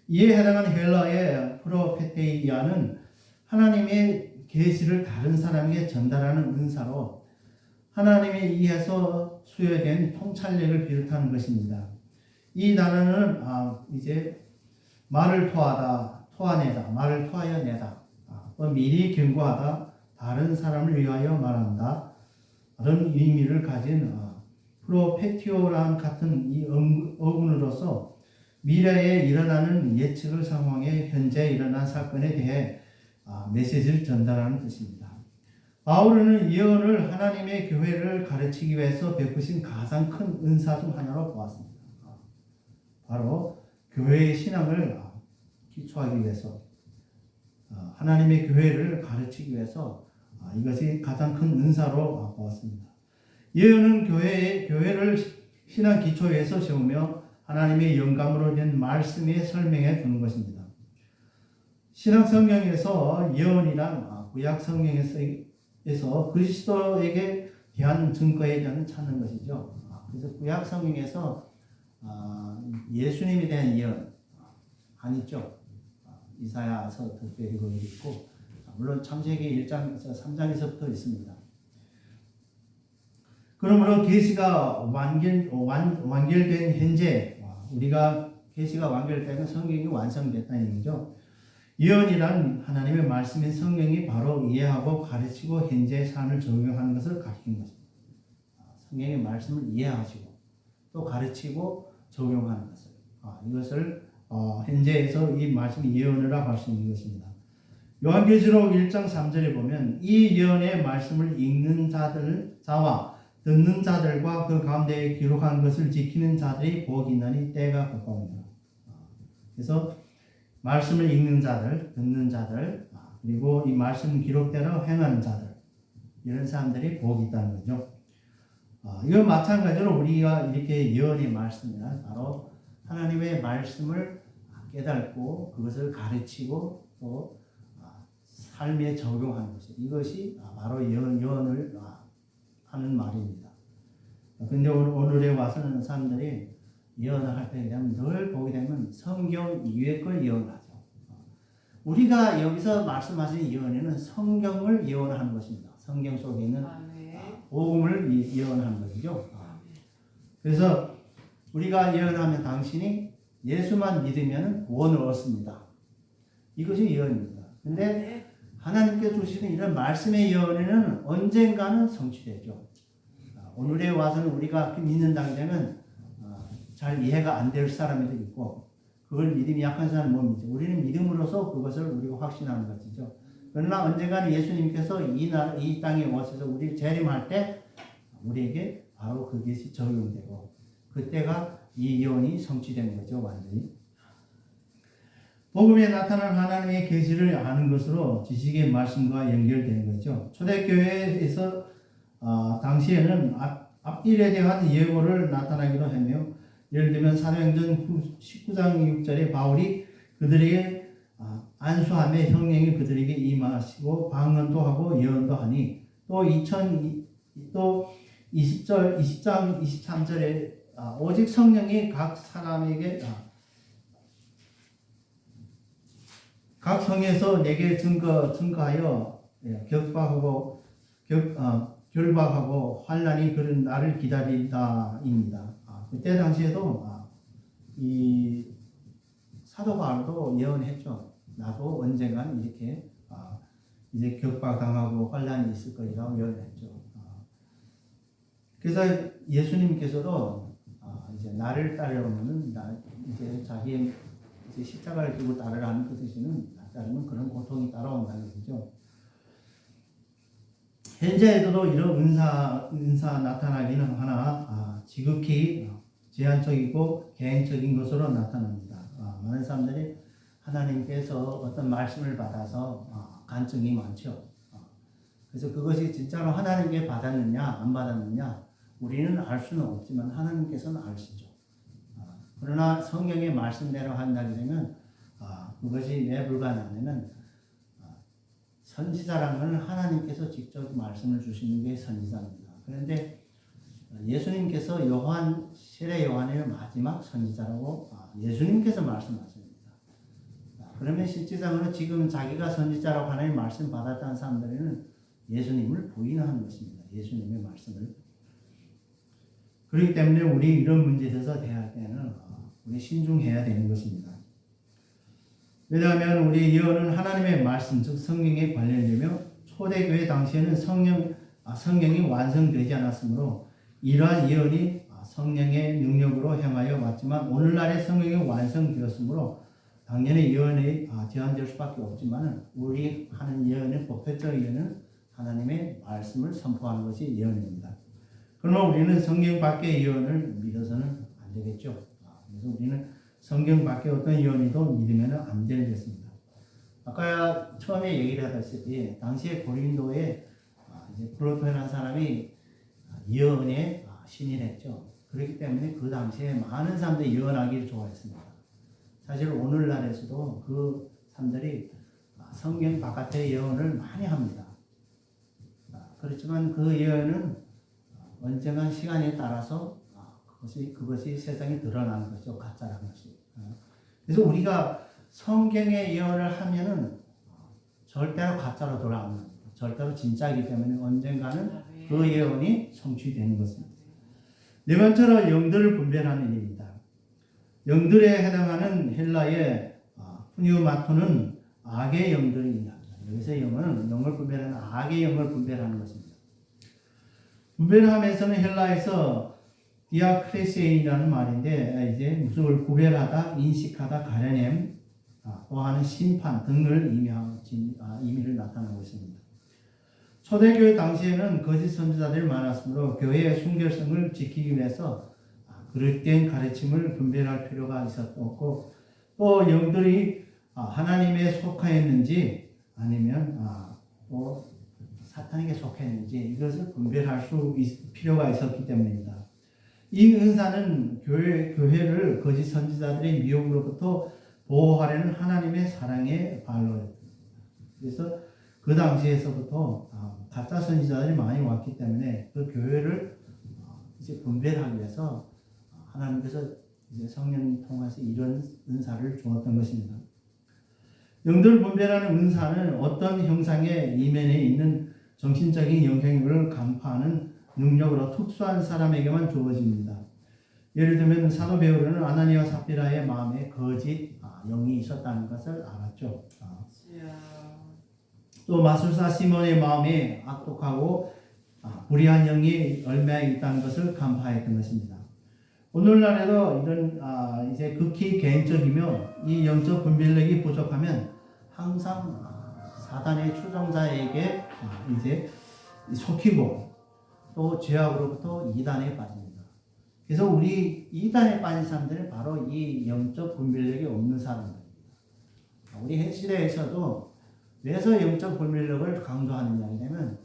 이에 해당하는 헬라의 프로페테이아는 하나님의 계시를 다른 사람에게 전달하는 은사로 하나님에 의해서 수여된 통찰력을 비롯하는 것입니다. 이 단어는 이제 말을 토하내다, 말을 토하여 내다, 또 미리 경고하다, 다른 사람을 위하여 말한다, 다른 의미를 가진 프로페티오랑 같은 이 어근으로서 미래에 일어나는 예측을 상황에 현재 일어난 사건에 대해 메시지를 전달하는 뜻입니다. 바울은 예언을 하나님의 교회를 가르치기 위해서 베푸신 가장 큰 은사 중 하나로 보았습니다. 바로 교회의 신앙을 기초하기 위해서 하나님의 교회를 가르치기 위해서 이것이 가장 큰 은사로 보았습니다. 예언은 교회를 신앙 기초에서 세우며 하나님의 영감으로 된 말씀에 설명해 주는 것입니다. 신약 성경에서 예언이란 구약 성경에서 그리스도에게 대한 증거에 대한 찾는 것이죠. 그래서 구약 성경에서 예수님에 대한 예언 안 있죠. 이사야서 특별히 있고 물론 창세기 1장에서 3장에서부터 있습니다. 그러므로 계시가 완결된 현재 우리가 계시가 완결되면 성경이 완성됐다는 얘기죠. 예언이란 하나님의 말씀인 성경이 바로 이해하고 가르치고 현재의 삶을 적용하는 것을 가리키는 것입니다. 성경의 말씀을 이해하시고 또 가르치고 적용하는 것을 이것을 현재에서 이 말씀이 예언이라고 할 수 있는 것입니다. 요한계시록 1장 3절에 보면 이 예언의 말씀을 읽는 자와 듣는 자들과 그 가운데 기록한 것을 지키는 자들이 복이 있나니 때가 가까우니라. 그래서 말씀을 읽는 자들, 듣는 자들, 그리고 이 말씀 기록대로 행하는 자들, 이런 사람들이 복이 있다는 거죠. 이와 마찬가지로 우리가 이렇게 예언의 말씀이란 바로 하나님의 말씀을 깨닫고 그것을 가르치고 또 삶에 적용하는 것이 이것이 바로 예언을 하는 말입니다. 근데 오늘에 와서는 사람들이 예언을 할 때 늘 보게 되면 성경 이외의 걸 예언하죠. 우리가 여기서 말씀하신 예언에는 성경을 예언하는 것입니다. 성경 속에 있는 복음을 예언하는 것이죠. 그래서 우리가 예언하면 당신이 예수만 믿으면 구원을 얻습니다. 이것이 예언입니다. 근데 하나님께 주시는 이런 말씀의 예언에는 언젠가는 성취되죠. 오늘에 와서는 우리가 믿는 당대는 잘 이해가 안 될 사람도 있고 그걸 믿음이 약한 사람은 못 믿죠. 우리는 믿음으로써 그것을 우리가 확신하는 것이죠. 그러나 언젠가는 예수님께서 이 땅에 오셔서 우리 재림할 때 우리에게 바로 그것이 적용되고 그때가 이 예언이 성취된 거죠. 완전히. 복음에 나타난 하나님의 계시를 아는 것으로 지식의 말씀과 연결되는 거죠. 초대교회에서 당시에는 앞일에 대한 예고를 나타나기도 하며 예를 들면 사도행전 19장 6절에 바울이 그들에게 안수하며 성령이 그들에게 임하시고 방언도 하고 예언도 하니 또 20장 23절에 오직 성령이 각 사람에게 각 성에서 내게 증거하여 결박하고 환난이 그런 나를 기다린다입니다. 그때 당시에도 이 사도 바울도 예언했죠. 나도 언젠가는 이렇게 이제 격박당하고 환난이 있을 거라고 예언했죠. 그래서 예수님께서도 이제 나를 따르려면은 이제 자기의 이제 십자가를 지고 따르라는 그 뜻이는 나 따르면 그런 고통이 따라온다는 것이죠. 현재에도 이런 은사 나타나기는 하나 지극히 제한적이고 개인적인 것으로 나타납니다. 많은 사람들이 하나님께서 어떤 말씀을 받아서 간증이 많죠. 그래서 그것이 진짜로 하나님께 받았느냐 안 받았느냐 우리는 알 수는 없지만 하나님께서는 아시죠. 그러나 성경의 말씀대로 한다게 되면 그것이 왜 불가능하냐면 선지자라는 것은 하나님께서 직접 말씀을 주시는 게 선지자입니다. 그런데 예수님께서 세례 요한의 마지막 선지자라고 예수님께서 말씀하십니다. 그러면 실질적으로 지금 자기가 선지자라고 하나님 말씀 받았다는 사람들은 예수님을 부인하는 것입니다. 예수님의 말씀을. 그렇기 때문에 우리 이런 문제에 대해서 대할 때는 우리 신중해야 되는 것입니다. 왜냐하면 우리 예언은 하나님의 말씀, 즉 성경에 관련되며 초대교회 당시에는 성경이 완성되지 않았으므로 이러한 예언이 성령의 능력으로 행하여 왔지만 오늘날의 성경이 완성되었으므로 당연히 예언이 제한될 수밖에 없지만 우리 하는 예언은 보편적 예언은 하나님의 말씀을 선포하는 것이 예언입니다. 그러면 우리는 성경 밖의 예언을 믿어서는 안 되겠죠. 그래서 우리는 성경 밖에 어떤 예언이도 믿으면 안 되는 것입니다. 아까 처음에 얘기를 하다시피 당시에 고린도에 이제 플로토라는 사람이 예언에 신인했죠. 그렇기 때문에 그 당시에 많은 사람들이 예언하기를 좋아했습니다. 사실 오늘날에서도 그 사람들이 성경 바깥의 예언을 많이 합니다. 그렇지만 그 예언은 언젠가 시간에 따라서 그것이 세상에 드러나는 것이죠. 가짜라는 것이. 그래서 우리가 성경의 예언을 하면은 절대로 가짜로 돌아옵니다. 절대로 진짜이기 때문에 언젠가는 그 예언이 성취되는 것입니다. 네 번째로 영들을 분별하는 일입니다. 영들에 해당하는 헬라의 푸뉴마토는 악의 영들입니다. 여기서 영을 분별하는 악의 영을 분별하는 것입니다. 분별함에서는 헬라에서 디아크레세인이라는 말인데 이제 무엇을 구별하다, 인식하다, 가려냄, 또한 심판 등을 의미를 나타내고 있습니다. 초대교회 당시에는 거짓 선지자들이 많았으므로 교회의 순결성을 지키기 위해서 그릇된 가르침을 분별할 필요가 있었고 또 영들이 하나님에 속하였는지 아니면 또 사탄에게 속했는지 이것을 분별할 필요가 있었기 때문입니다. 이 은사는 교회를 거짓 선지자들의 미혹으로부터 보호하려는 하나님의 사랑의 발로였습니다. 그래서 그 당시에서부터 가짜 선지자들이 많이 왔기 때문에 그 교회를 이제 분별하기 위해서 하나님께서 이제 성령을 통해서 이런 은사를 주었던 것입니다. 영들 분별하는 은사는 어떤 형상의 이면에 있는 정신적인 영향력을 간파하는 능력으로 특수한 사람에게만 주어집니다. 예를 들면 사도 베드로는 아나니와 삽비라의 마음에 거짓 영이 있었다는 것을 알았죠. 또 마술사 시몬의 마음에 악독하고 불의한 영이 얽매여 있다는 것을 간파했던 것입니다. 오늘날에도 이런 이제 극히 개인적이며 이 영적 분별력이 부족하면 항상 사단의 추종자에게 이제 속히고 또 죄악으로부터 이단에 빠집니다. 그래서 우리 이단에 빠진 사람들은 바로 이 영적 분별력이 없는 사람들입니다. 우리 현 시대에서도 왜서 영적 분별력을 강조하느냐 하면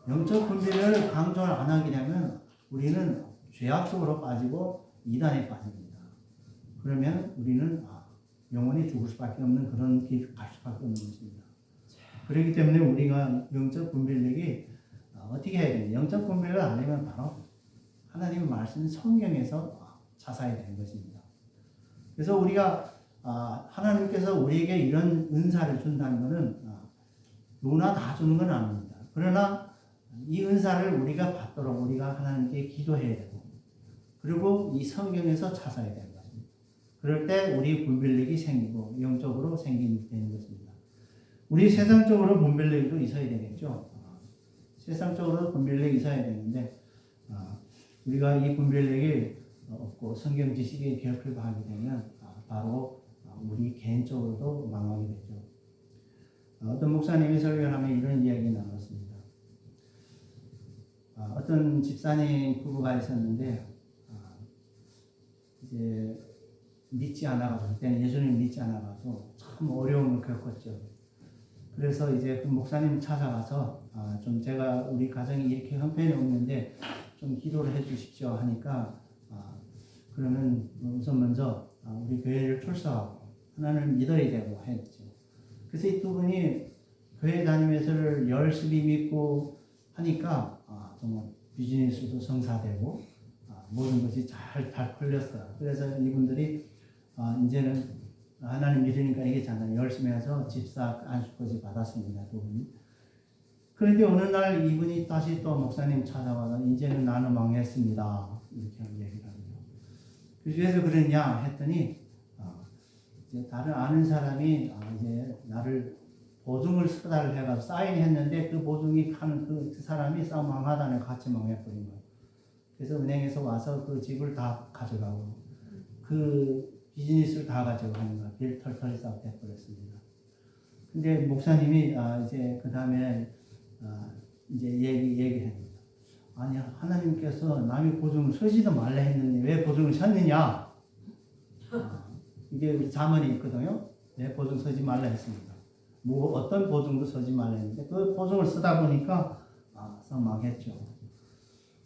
영적 분별력을 강조 안 하게 되면 우리는 죄악 속으로 빠지고 이단에 빠집니다. 그러면 우리는 영원히 죽을 수밖에 없는 그런 길 갈 수밖에 없는 것입니다. 그렇기 때문에 우리가 영적 분별력이 어떻게 해야 되냐? 영적 분별을 안 하면 바로 하나님의 말씀 성경에서 찾아야 되는 것입니다. 그래서 우리가 하나님께서 우리에게 이런 은사를 준다는 것은 누구나 다 주는 건 아닙니다. 그러나 이 은사를 우리가 받도록 우리가 하나님께 기도해야 되고 그리고 이 성경에서 찾아야 되는 것입니다. 그럴 때 우리 분별력이 생기고 영적으로 생기게 되는 것입니다. 우리 세상적으로 분별력도 있어야 되겠죠. 세상적으로 분별력이 있어야 되는데 우리가 이 분별력이 없고 성경 지식이 결핍하게 되면 바로 우리 개인적으로도 망하게 되죠. 어떤 목사님이 설교를 하면 이런 이야기 나눴습니다. 어떤 집사님 부부가 있었는데 이제 믿지 않아가지고 그때는 예수님 믿지 않아가지고 참 어려움을 겪었죠. 그래서 이제 그 목사님 찾아가서 좀 제가 우리 가정이 이렇게 형편이 없는데 좀 기도를 해주십시오 하니까 그러면 우선 먼저 우리 교회를 출석하고 하나님을 믿어야 되고 했죠. 그래서 이 두 분이 교회 다니면서를 열심히 믿고 하니까 정말 비즈니스도 성사되고 모든 것이 잘 풀렸어요. 그래서 이분들이 이제는 하나님 믿으니까 이게잖아요. 열심히 해서 집사 안수까지 받았습니다. 두 분이. 그런데 어느 날 이분이 다시 또 목사님 찾아와서 이제는 나는 망했습니다. 이렇게 얘기를 합니다. 그래서 그랬냐 했더니 이제 다른 아는 사람이 이제 나를 보증을 서달을 해가지고 사인했는데 그 보증이 하는 그 사람이 싸움 망하다는 같이 망해버린 거예요. 그래서 은행에서 와서 그 집을 다 가져가고 그 비즈니스를 다 가져가는 거예요. 빌 털털이 싹 돼버렸습니다. 근데 목사님이 이제 그 다음에 이제 얘기합니다. 아니 하나님께서 남의 보증을 서지도 말라 했는데 왜 보증을 섰느냐? 이게 우리 자문이 있거든요. 왜 보증 서지 말라 했습니다. 뭐 어떤 보증도 서지 말라 했는데 그 보증을 쓰다 보니까 망했죠.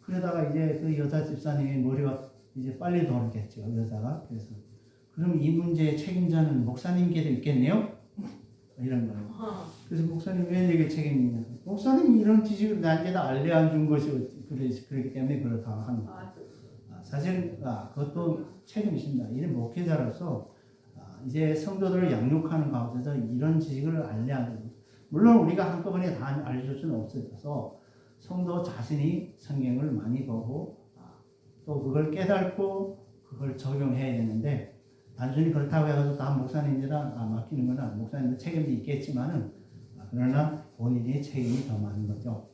그러다가 이제 그 여자 집사님이 머리가 이제 빨리 돌겠죠. 여자가. 그래서 그럼 이 문제의 책임자는 목사님께도 있겠네요? 이런 거예요. 그래서 목사님 왜 이게 책임이냐? 목사님이 이런 지식을 나한테 알려 안 준 것이 그렇기 때문에 그렇다고 하는 거예요. 사실 그것도 책임이십니다. 이런 목회자로서 이제 성도들을 양육하는 가운데서 이런 지식을 알려 안 준. 물론 우리가 한꺼번에 다 알려줄 수는 없어서 성도 자신이 성경을 많이 보고 또 그걸 깨닫고 그걸 적용해야 되는데 단순히 그렇다고 해서 다 목사님이랑 맡기는 건 목사님도 책임도 있겠지만은 그러나 본인의 책임이 더 많은 거죠.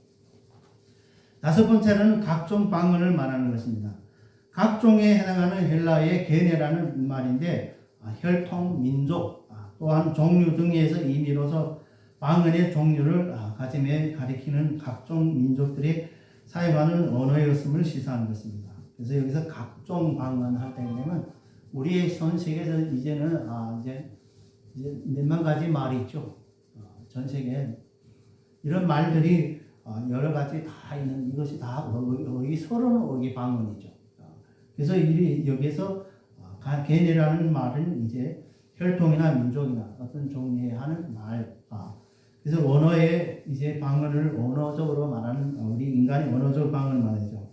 다섯 번째는 각종 방언을 말하는 것입니다. 각종에 해당하는 헬라어의 게네라는 말인데 혈통, 민족, 또한 종류 등에서 의미로서 방언의 종류를 가짐에 가리키는 각종 민족들이 사용하는 언어였음을 시사하는 것입니다. 그래서 여기서 각종 방언 할 때 되면 우리의 전 세계에서 이제는 이제 몇만 가지 말이 있죠. 전 세계에 이런 말들이 여러 가지 다 있는 이것이 다 서로는 어기 방언이죠. 그래서 여기서 게네라는 말은 이제 혈통이나 민족이나 어떤 종류에 하는 말. 그래서 언어의 이제 방언을 언어적으로 말하는 우리 인간의 언어적 방언을 말하죠.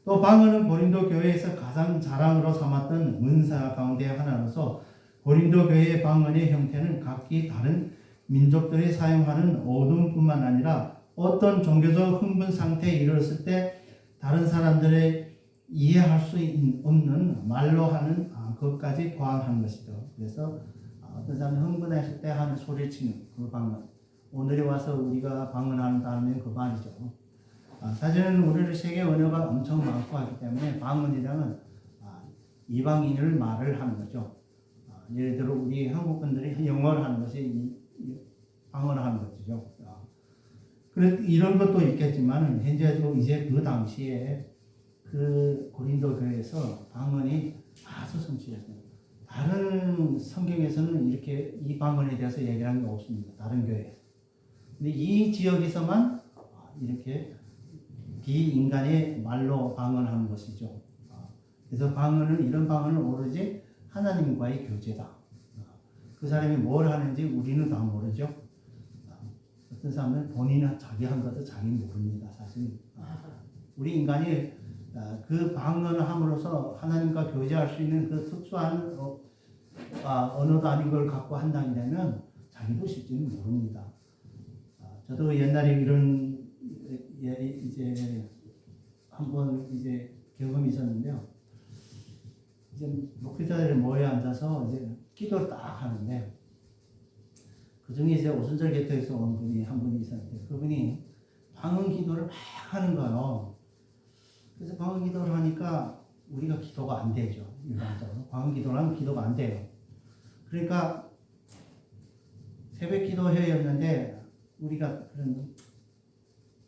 또 방언은 고린도 교회에서 가장 자랑으로 삼았던 은사 가운데 하나로서 고린도 교회의 방언의 형태는 각기 다른 민족들이 사용하는 어둠뿐만 아니라 어떤 종교적 흥분 상태에 이르렀을 때 다른 사람들의 이해할 수 없는 말로 하는 것까지 포함한 것이죠. 그래서 어떤 사람이 흥분했을 때 하는 소리치는 그 방언. 오늘에 와서 우리가 방언한다면 그 말이죠. 사실은 우리 세계 언어가 엄청 많고 하기 때문에 방언이라면 이방인을 말을 하는 거죠. 예를 들어 우리 한국 분들이 영어를 하는 것이 방언을 하는 것이죠. 그래서 이런 것도 있겠지만 현재도 이제 그 당시에 그 고린도 교회에서 방언이 아주 성취했어요. 다른 성경에서는 이렇게 이 방언에 대해서 얘기하는 게 없습니다. 다른 교회에서. 근데 이 지역에서만 이렇게 비인간의 말로 방언하는 것이죠. 그래서 이런 방언은 오로지 하나님과의 교제다. 그 사람이 뭘 하는지 우리는 다 모르죠. 어떤 사람은 본인은 자기 한 것도 자기 모릅니다. 사실 우리 인간이 그 방언을 함으로써 하나님과 교제할 수 있는 그 특수한 언어도 아닌 걸 갖고 한다게 되면 자기도 실제는 모릅니다. 저도 옛날에 이런 이제 한번 이제 경험이 있었는데요. 이제 목회자들이 모여 앉아서 이제 기도를 딱 하는데 그 중에 이제 오순절 개토에서 온 분이 한 분이 있었는데 그분이 방언 기도를 막 하는 거예요. 그래서 방언 기도를 하니까 우리가 기도가 안 되죠. 일반적으로. 방언 기도를 하면 기도가 안 돼요. 그러니까 새벽 기도회였는데 우리가 그런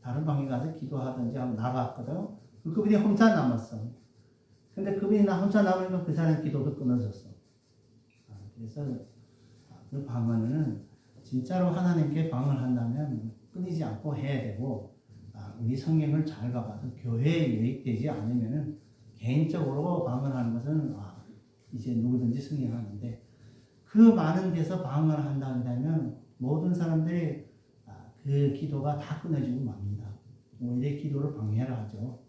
다른 방에 가서 기도하든지 하고 나갔거든. 그분이 혼자 남았어. 근데 그분이 혼자 남으니까 그 사람 기도도 끊어졌어. 그래서 그 방언은 진짜로 하나님께 방언한다면 끊이지 않고 해야 되고, 우리 성경을 잘 가봐서 교회에 유익되지 않으면 개인적으로 방언하는 것은 이제 누구든지 승인하는데, 그 많은 데서 방언을 한다면 모든 사람들이 그 기도가 다 끊어지고 맙니다. 오히려 기도를 방해를 하죠.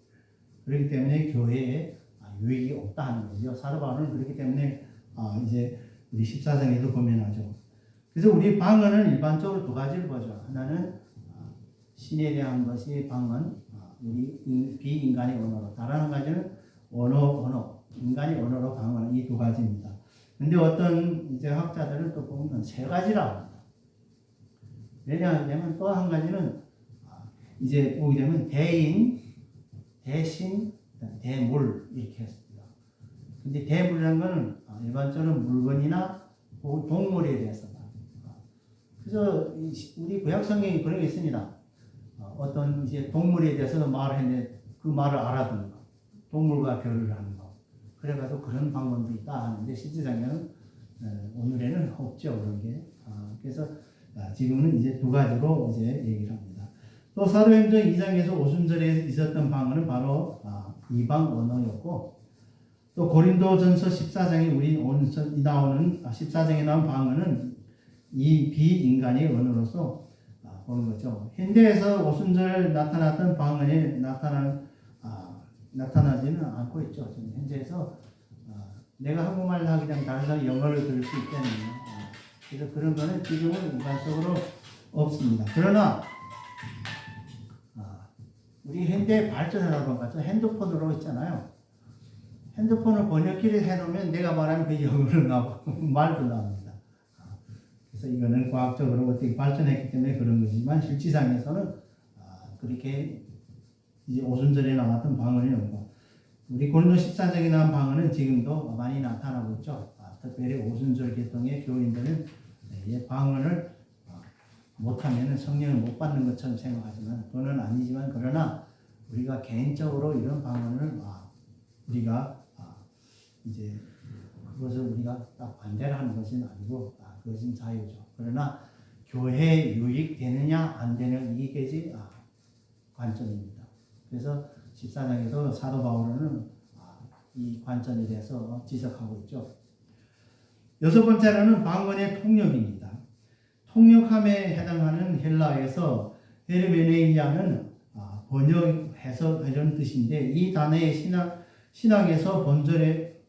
그렇기 때문에 교회에 유익이 없다 하는 거죠. 사도 바울은 그렇기 때문에 이제 우리 14장에도 보면 하죠. 그래서 우리 방언은 일반적으로 두 가지를 보죠. 하나는 신에 대한 것이 방언, 우리 비인간의 언어로. 다른 한 가지는 언어, 인간의 언어로 방언, 이 두 가지입니다. 근데 어떤 이제 학자들은 또 보면 세 가지라고 합니다. 왜냐하면 또 한 가지는 이제 보게 되면 대인, 대신, 대물 이렇게 했습니다. 근데 대물이라는 것은 일반적으로 물건이나 동물에 대해서. 그래서 우리 구약 성경에 그런 게 있습니다. 어떤 이제 동물에 대해서 말을 했는데 그 말을 알아듣는 거, 동물과 교류를 하는 거. 그래가지고 그런 방법도 있다 하는데 실제상에는 오늘에는 없죠 그런 게. 그래서 지금은 이제 두 가지로 이제 얘기를 합니다. 또 사도행전 2장에서 오순절에 있었던 방언은 바로 이방 언어였고, 또 고린도전서 14장에 나오는 14장에 나온 방언은 이 비인간의 언어로서 보는 거죠. 현대에서 오순절 나타났던 방언이 나타나지는 않고 있죠. 지금 현재에서 내가 한국말을 하기 때문에 다른 사람이 영어를 들을 수 있다는 그래서 그런 거는 지금은 일반적으로 없습니다. 그러나 우리 현대 발전하다 보니까 핸드폰으로 있잖아요. 핸드폰을 번역기를 해놓으면 내가 말하면 그 영어로 나오고 말도 나옵니다. 그래서 이거는 과학적으로 어떻게 발전했기 때문에 그런 거지만 실질상에서는 그렇게 이제 오순절에 나왔던 방언이 없고, 우리 고린도 14장에 나온 방언은 지금도 많이 나타나고 있죠. 특별히 오순절 계통의 교인들은 방언을 못하면 성령을 못 받는 것처럼 생각하지만 그건 아니지만, 그러나 우리가 개인적으로 이런 방언을 우리가 이제 그것을 우리가 딱 반대를 하는 것은 아니고 그것은 자유죠. 그러나 교회에 유익되느냐 안 되느냐 이게 관점입니다. 그래서 14장에서 사도 바울은 이 관점에 대해서 지적하고 있죠. 여섯 번째로는 방언의 통역입니다. 통역함에 해당하는 헬라어에서 헤르메네이아는 번역해서 이런 뜻인데, 이 단어의 신학에서 본절에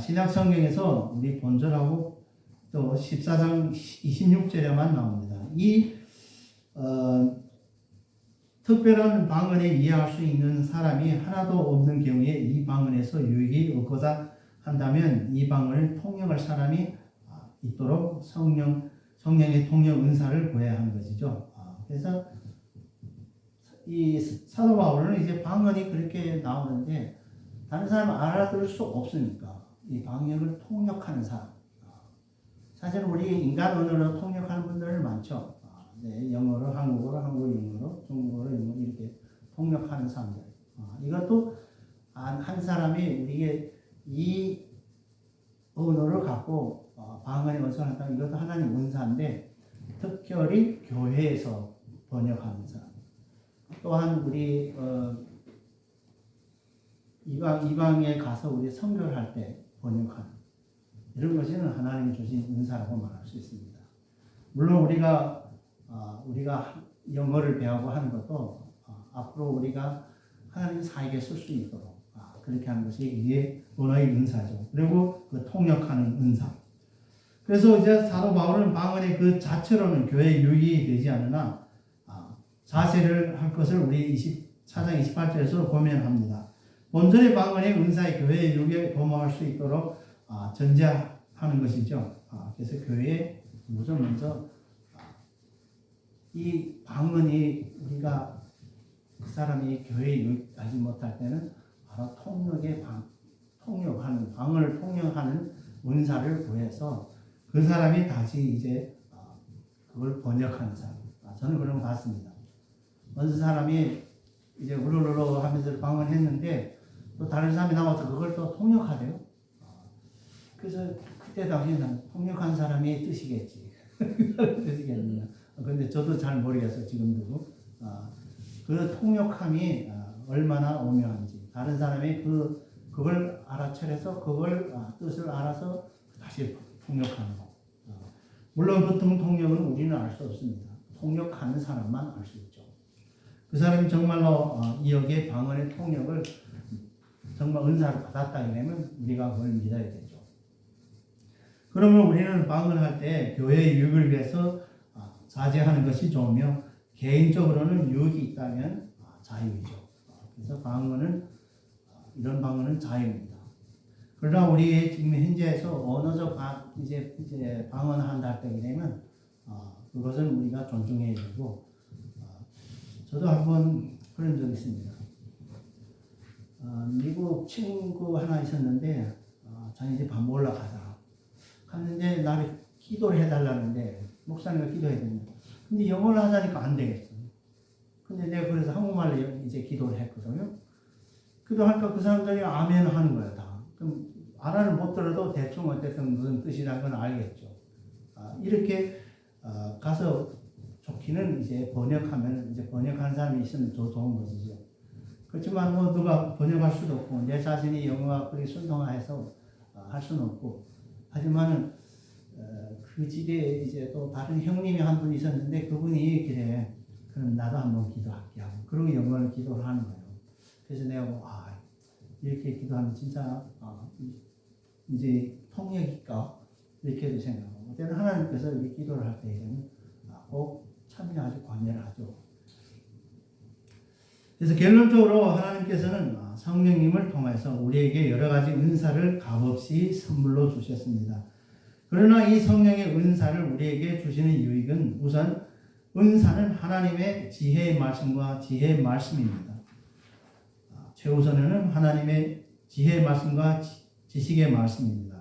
신약 성경에서 우리 본절하고 또 14장 26절에만 나옵니다. 이 특별한 방언에 이해할 수 있는 사람이 하나도 없는 경우에 이 방언에서 유익이 없고자 한다면 이 방언을 통역할 사람이 있도록 성령의 통역 은사를 구해야 하는 것이죠. 그래서 이 사도 바울은 이제 방언이 그렇게 나오는데 다른 사람 알아들을 수 없으니까 이 방언을 통역하는 사람. 사실 우리 인간 언어로 통역하는 분들 많죠. 영어로, 한국어로, 한국 영어로, 중국어로 이렇게 통역하는 사람들. 이것도 한 사람이 우리의 이 언어를 갖고 방언의 언사를 한다면 이것도 하나님 은사인데, 특별히 교회에서 번역하는 사람. 또한 우리 이방에 가서 우리 선교를 할 때 번역하는 이런 것은 하나님이 주신 은사라고 말할 수 있습니다. 물론 우리가 영어를 배우고 하는 것도 앞으로 우리가 하나님 사에게 쓸 수 있도록 그렇게 하는 것이 이게 언어의 은사죠. 그리고 그 통역하는 은사. 그래서 이제 사도 바울은 방언의 그 자체로는 교회에 유익이 되지 않으나 자세를 할 것을 우리 24장 28절에서 보면 합니다. 본절의 방언의 은사의 교회에 유익에 도모할 수 있도록 전제하는 것이죠. 그래서 교회에 우선 먼저 이 방언이 우리가 그 사람이 교회에 유익하지 못할 때는 바로 통역의 통역하는, 방언을 통역하는 은사를 구해서 그 사람이 다시 이제 그걸 번역하는 사람. 저는 그런 거 봤습니다. 어느 사람이 이제 우르르르 하면서 방언했는데 또 다른 사람이 나와서 그걸 또 통역하래요. 그래서 그때 당시에는 통역한 사람이 뜻이겠지. 뜻이겠느냐. 근데 저도 잘 모르겠어요. 지금도. 그 통역함이 얼마나 오묘한지. 다른 사람이 그걸 알아차려서 그걸 뜻을 알아서 다시 통역하는 거. 물론 그 통역은 우리는 알 수 없습니다. 통역하는 사람만 알 수 있죠. 그 사람이 정말로 이 여기에 방언의 통역을 정말 은사를 받았다 이러면 우리가 그걸 믿어야 되죠. 그러면 우리는 방언할 때 교회의 유익을 위해서 자제하는 것이 좋으며 개인적으로는 유익이 있다면 자유이죠. 그래서 이런 방언은 자유입니다. 그러나 우리 지금 현재에서 언어적 이제 방언한다 할 때가 되면 그것은 우리가 존중해야 되고 저도 한번 그런 적이 있습니다. 미국 친구 하나 있었는데 자기 집 밥 먹으러 가자. 갔는데 나를 기도를 해달라는데 목사님과 기도해야 됩니다. 근데 영어를 하자니까 안 되겠어. 근데 내가 그래서 한국말로 이제 기도를 했거든요. 기도하니까 그 사람들이 아멘 하는 거야 다. 그럼 알아를 못 들어도 대충 어쨌든 무슨 뜻이라는 건 알겠죠. 이렇게 가서 좋기는 이제 번역하면 이제 번역하는 사람이 있으면 더 좋은 것이죠. 그렇지만 뭐 누가 번역할 수도 없고 내 자신이 영어가 그렇게 순통해서 할 수는 없고 하지만은 그 집에 이제 또 다른 형님이 한 분 있었는데 그분이 그래 그럼 나도 한번 기도할게 하고 그러고 영어를 기도를 하는 거예요. 그래서 내가 이렇게 기도하면 진짜 이제 통역일까 이렇게도 생각하고 때는 하나님께서 이렇게 기도를 할 때에는 꼭 참여하지 관여를 하죠. 그래서 결론적으로 하나님께서는 성령님을 통해서 우리에게 여러 가지 은사를 값없이 선물로 주셨습니다. 그러나 이 성령의 은사를 우리에게 주시는 유익은 우선 은사는 하나님의 지혜의 말씀과 지혜의 말씀입니다. 최우선은 하나님의 지혜의 말씀과 지식의 말씀입니다.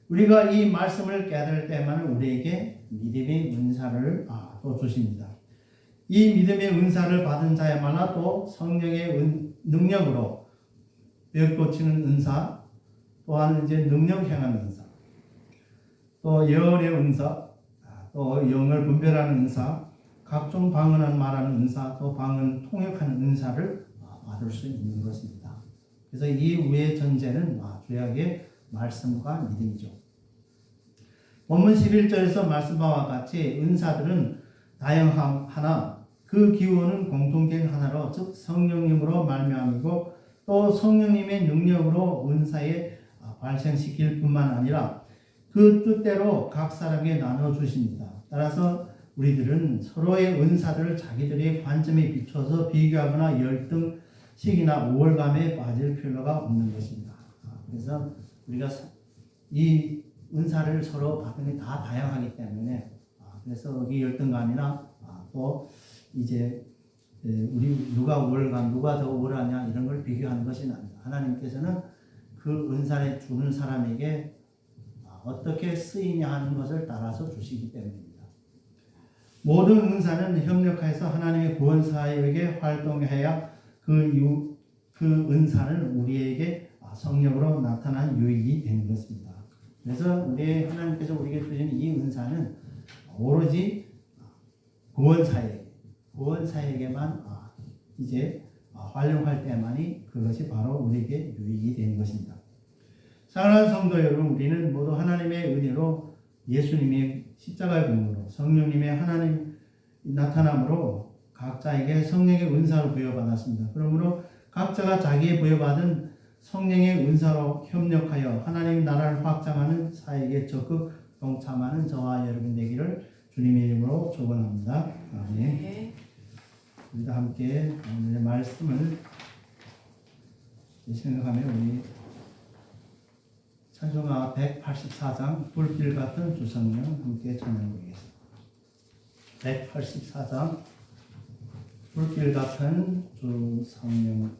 우리가 이 말씀을 깨달을 때만 우리에게 믿음의 은사를 또 주십니다. 이 믿음의 은사를 받은 자야말로 또 성령의 능력으로 벽 고치는 은사, 또한 이제 능력 행하는 은사, 또 예언의 은사, 또 영을 분별하는 은사, 각종 방언한 말하는 은사, 또 방언 통역하는 은사를 받을 수 있는 것입니다. 그래서 이 위의 전제는 주약의 말씀과 믿음이죠. 본문 11절에서 말씀 바와 같이 은사들은 다양하나 그 기원은 공통된 하나로 즉 성령님으로 말미암이고 또 성령님의 능력으로 은사에 발생시킬 뿐만 아니라 그 뜻대로 각 사람에게 나눠주십니다. 따라서 우리들은 서로의 은사들을 자기들의 관점에 비춰서 비교하거나 열등식이나 우월감에 빠질 필요가 없는 것입니다. 그래서 우리가 이 은사를 서로 받은 게 다 다양하기 때문에 그래서 이 열등감이나 또 이제 우리 누가 우월감, 누가 더 우월하냐 이런 걸 비교하는 것이 아닙니다. 하나님께서는 그 은사를 주는 사람에게 어떻게 쓰이냐 하는 것을 따라서 주시기 때문입니다. 모든 은사는 협력해서 하나님의 구원 사역에 활동해야 그 은사는 우리에게 성령으로 나타난 유익이 되는 것입니다. 그래서 우리 하나님께서 우리에게 주신 이 은사는 오로지 구원 사역에만 이제 활용할 때만이 그것이 바로 우리에게 유익이 되는 것입니다. 사랑하는 성도 여러분, 우리는 모두 하나님의 은혜로 예수님의 십자가의 공로로 성령님의 하나님 나타남으로 각자에게 성령의 은사로 부여받았습니다. 그러므로 각자가 자기의 부여받은 성령의 은사로 협력하여 하나님 나라를 확장하는 사역에 적극 동참하는 저와 여러분 되기를 주님의 이름으로 축원합니다. 아멘. 우리가 함께 오늘의 말씀을 생각하며 우리 찬송가 184장 불길 같은 주성령 함께 찬양하겠습니다. 184장 불길 같은 주성령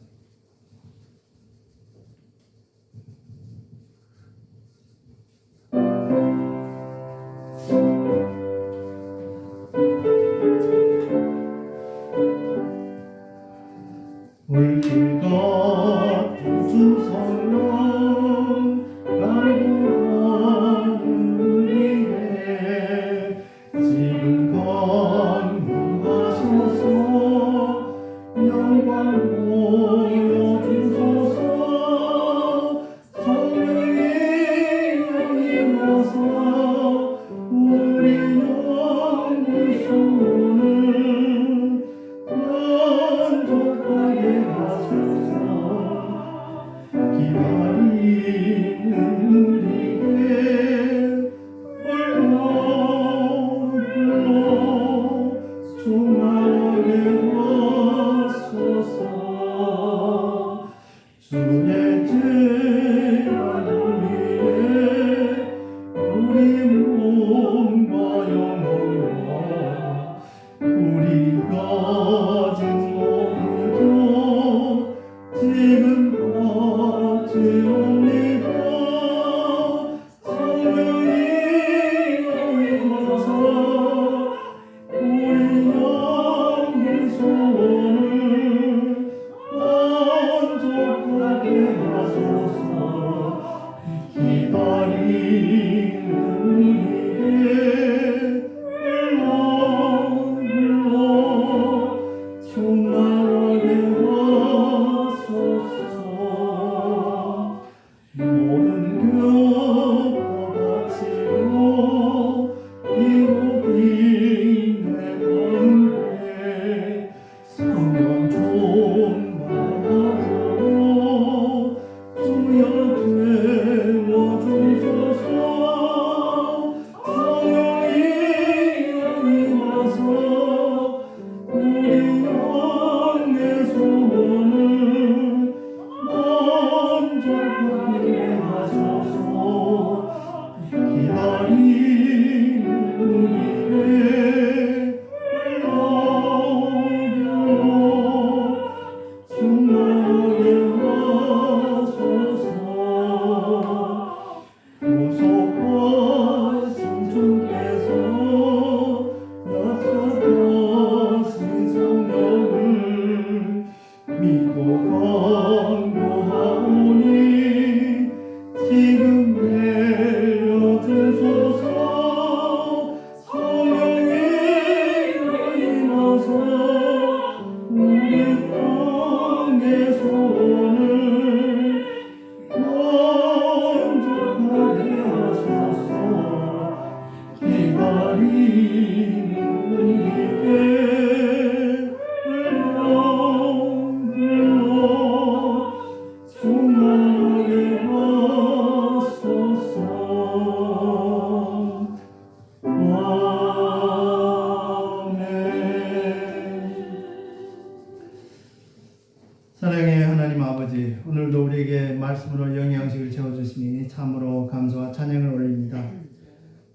사랑의 하나님 아버지, 오늘도 우리에게 말씀으로 영양식을 채워주시니 참으로 감사와 찬양을 올립니다.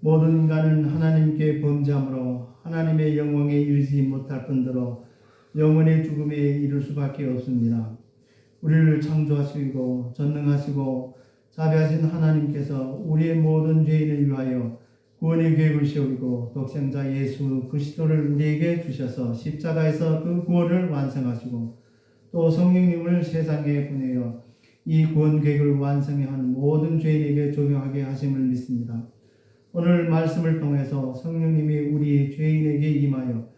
모든 인간은 하나님께 범죄함으로 하나님의 영광에 이르지 못할 뿐더러 영원의 죽음에 이를 수밖에 없습니다. 우리를 창조하시고 전능하시고 자비하신 하나님께서 우리의 모든 죄인을 위하여 구원의 계획을 세우고 독생자 예수 그리스도를 우리에게 주셔서 십자가에서 그 구원을 완성하시고 또 성령님을 세상에 보내어 이 구원 계획을 완성해 한 모든 죄인에게 적용하게 하심을 믿습니다. 오늘 말씀을 통해서 성령님이 우리 죄인에게 임하여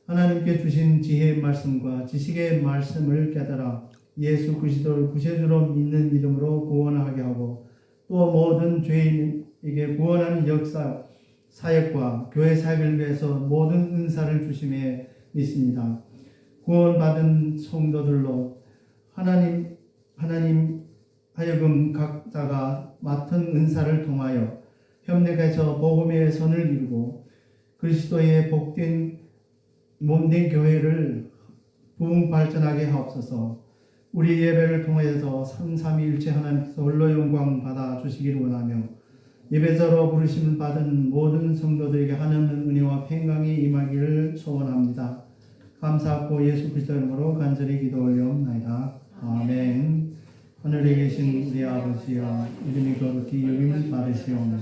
하나님께 주신 지혜의 말씀과 지식의 말씀을 깨달아 예수 그리스도를 구세주로 믿는 이름으로 구원하게 하고 또 모든 죄인에게 구원하는 역사, 사역과 교회 사역을 위해서 모든 은사를 주심에 믿습니다. 구원받은 성도들로 하나님 하여금 각자가 맡은 은사를 통하여 협력해서 복음의 선을 이루고 그리스도의 복된 몸된 교회를 부흥 발전하게 하옵소서. 우리 예배를 통해서 삼삼위일체 하나님께서 홀로 영광 받아 주시기를 원하며 예배자로 부르심을 받은 모든 성도들에게 하나님의 은혜와 평강이 임하기를 소원합니다. 감사하고 예수 그리스도 이름으로 간절히 기도 올려옵나이다. 아멘. 하늘에 계신 우리 아버지여, 이름이 거룩히 여김을 받으시오며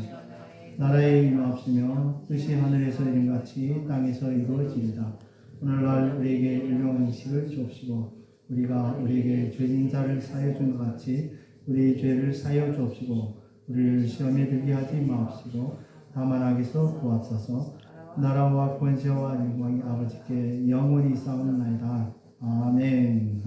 나라에 임하옵시며 뜻이 하늘에서 이룬같이 땅에서 이루어지이다. 오늘날 우리에게 일용할 음식을 주옵시고 우리가 우리에게 죄진 자를 사하여 준 것 같이 우리 죄를 사하여 주옵시고 우리를 시험에 들게 하지 마옵시고 다만 악에서 구하소서. 나라와 권세와 영광이 아버지께 영원히 있사옵나이다. 아멘.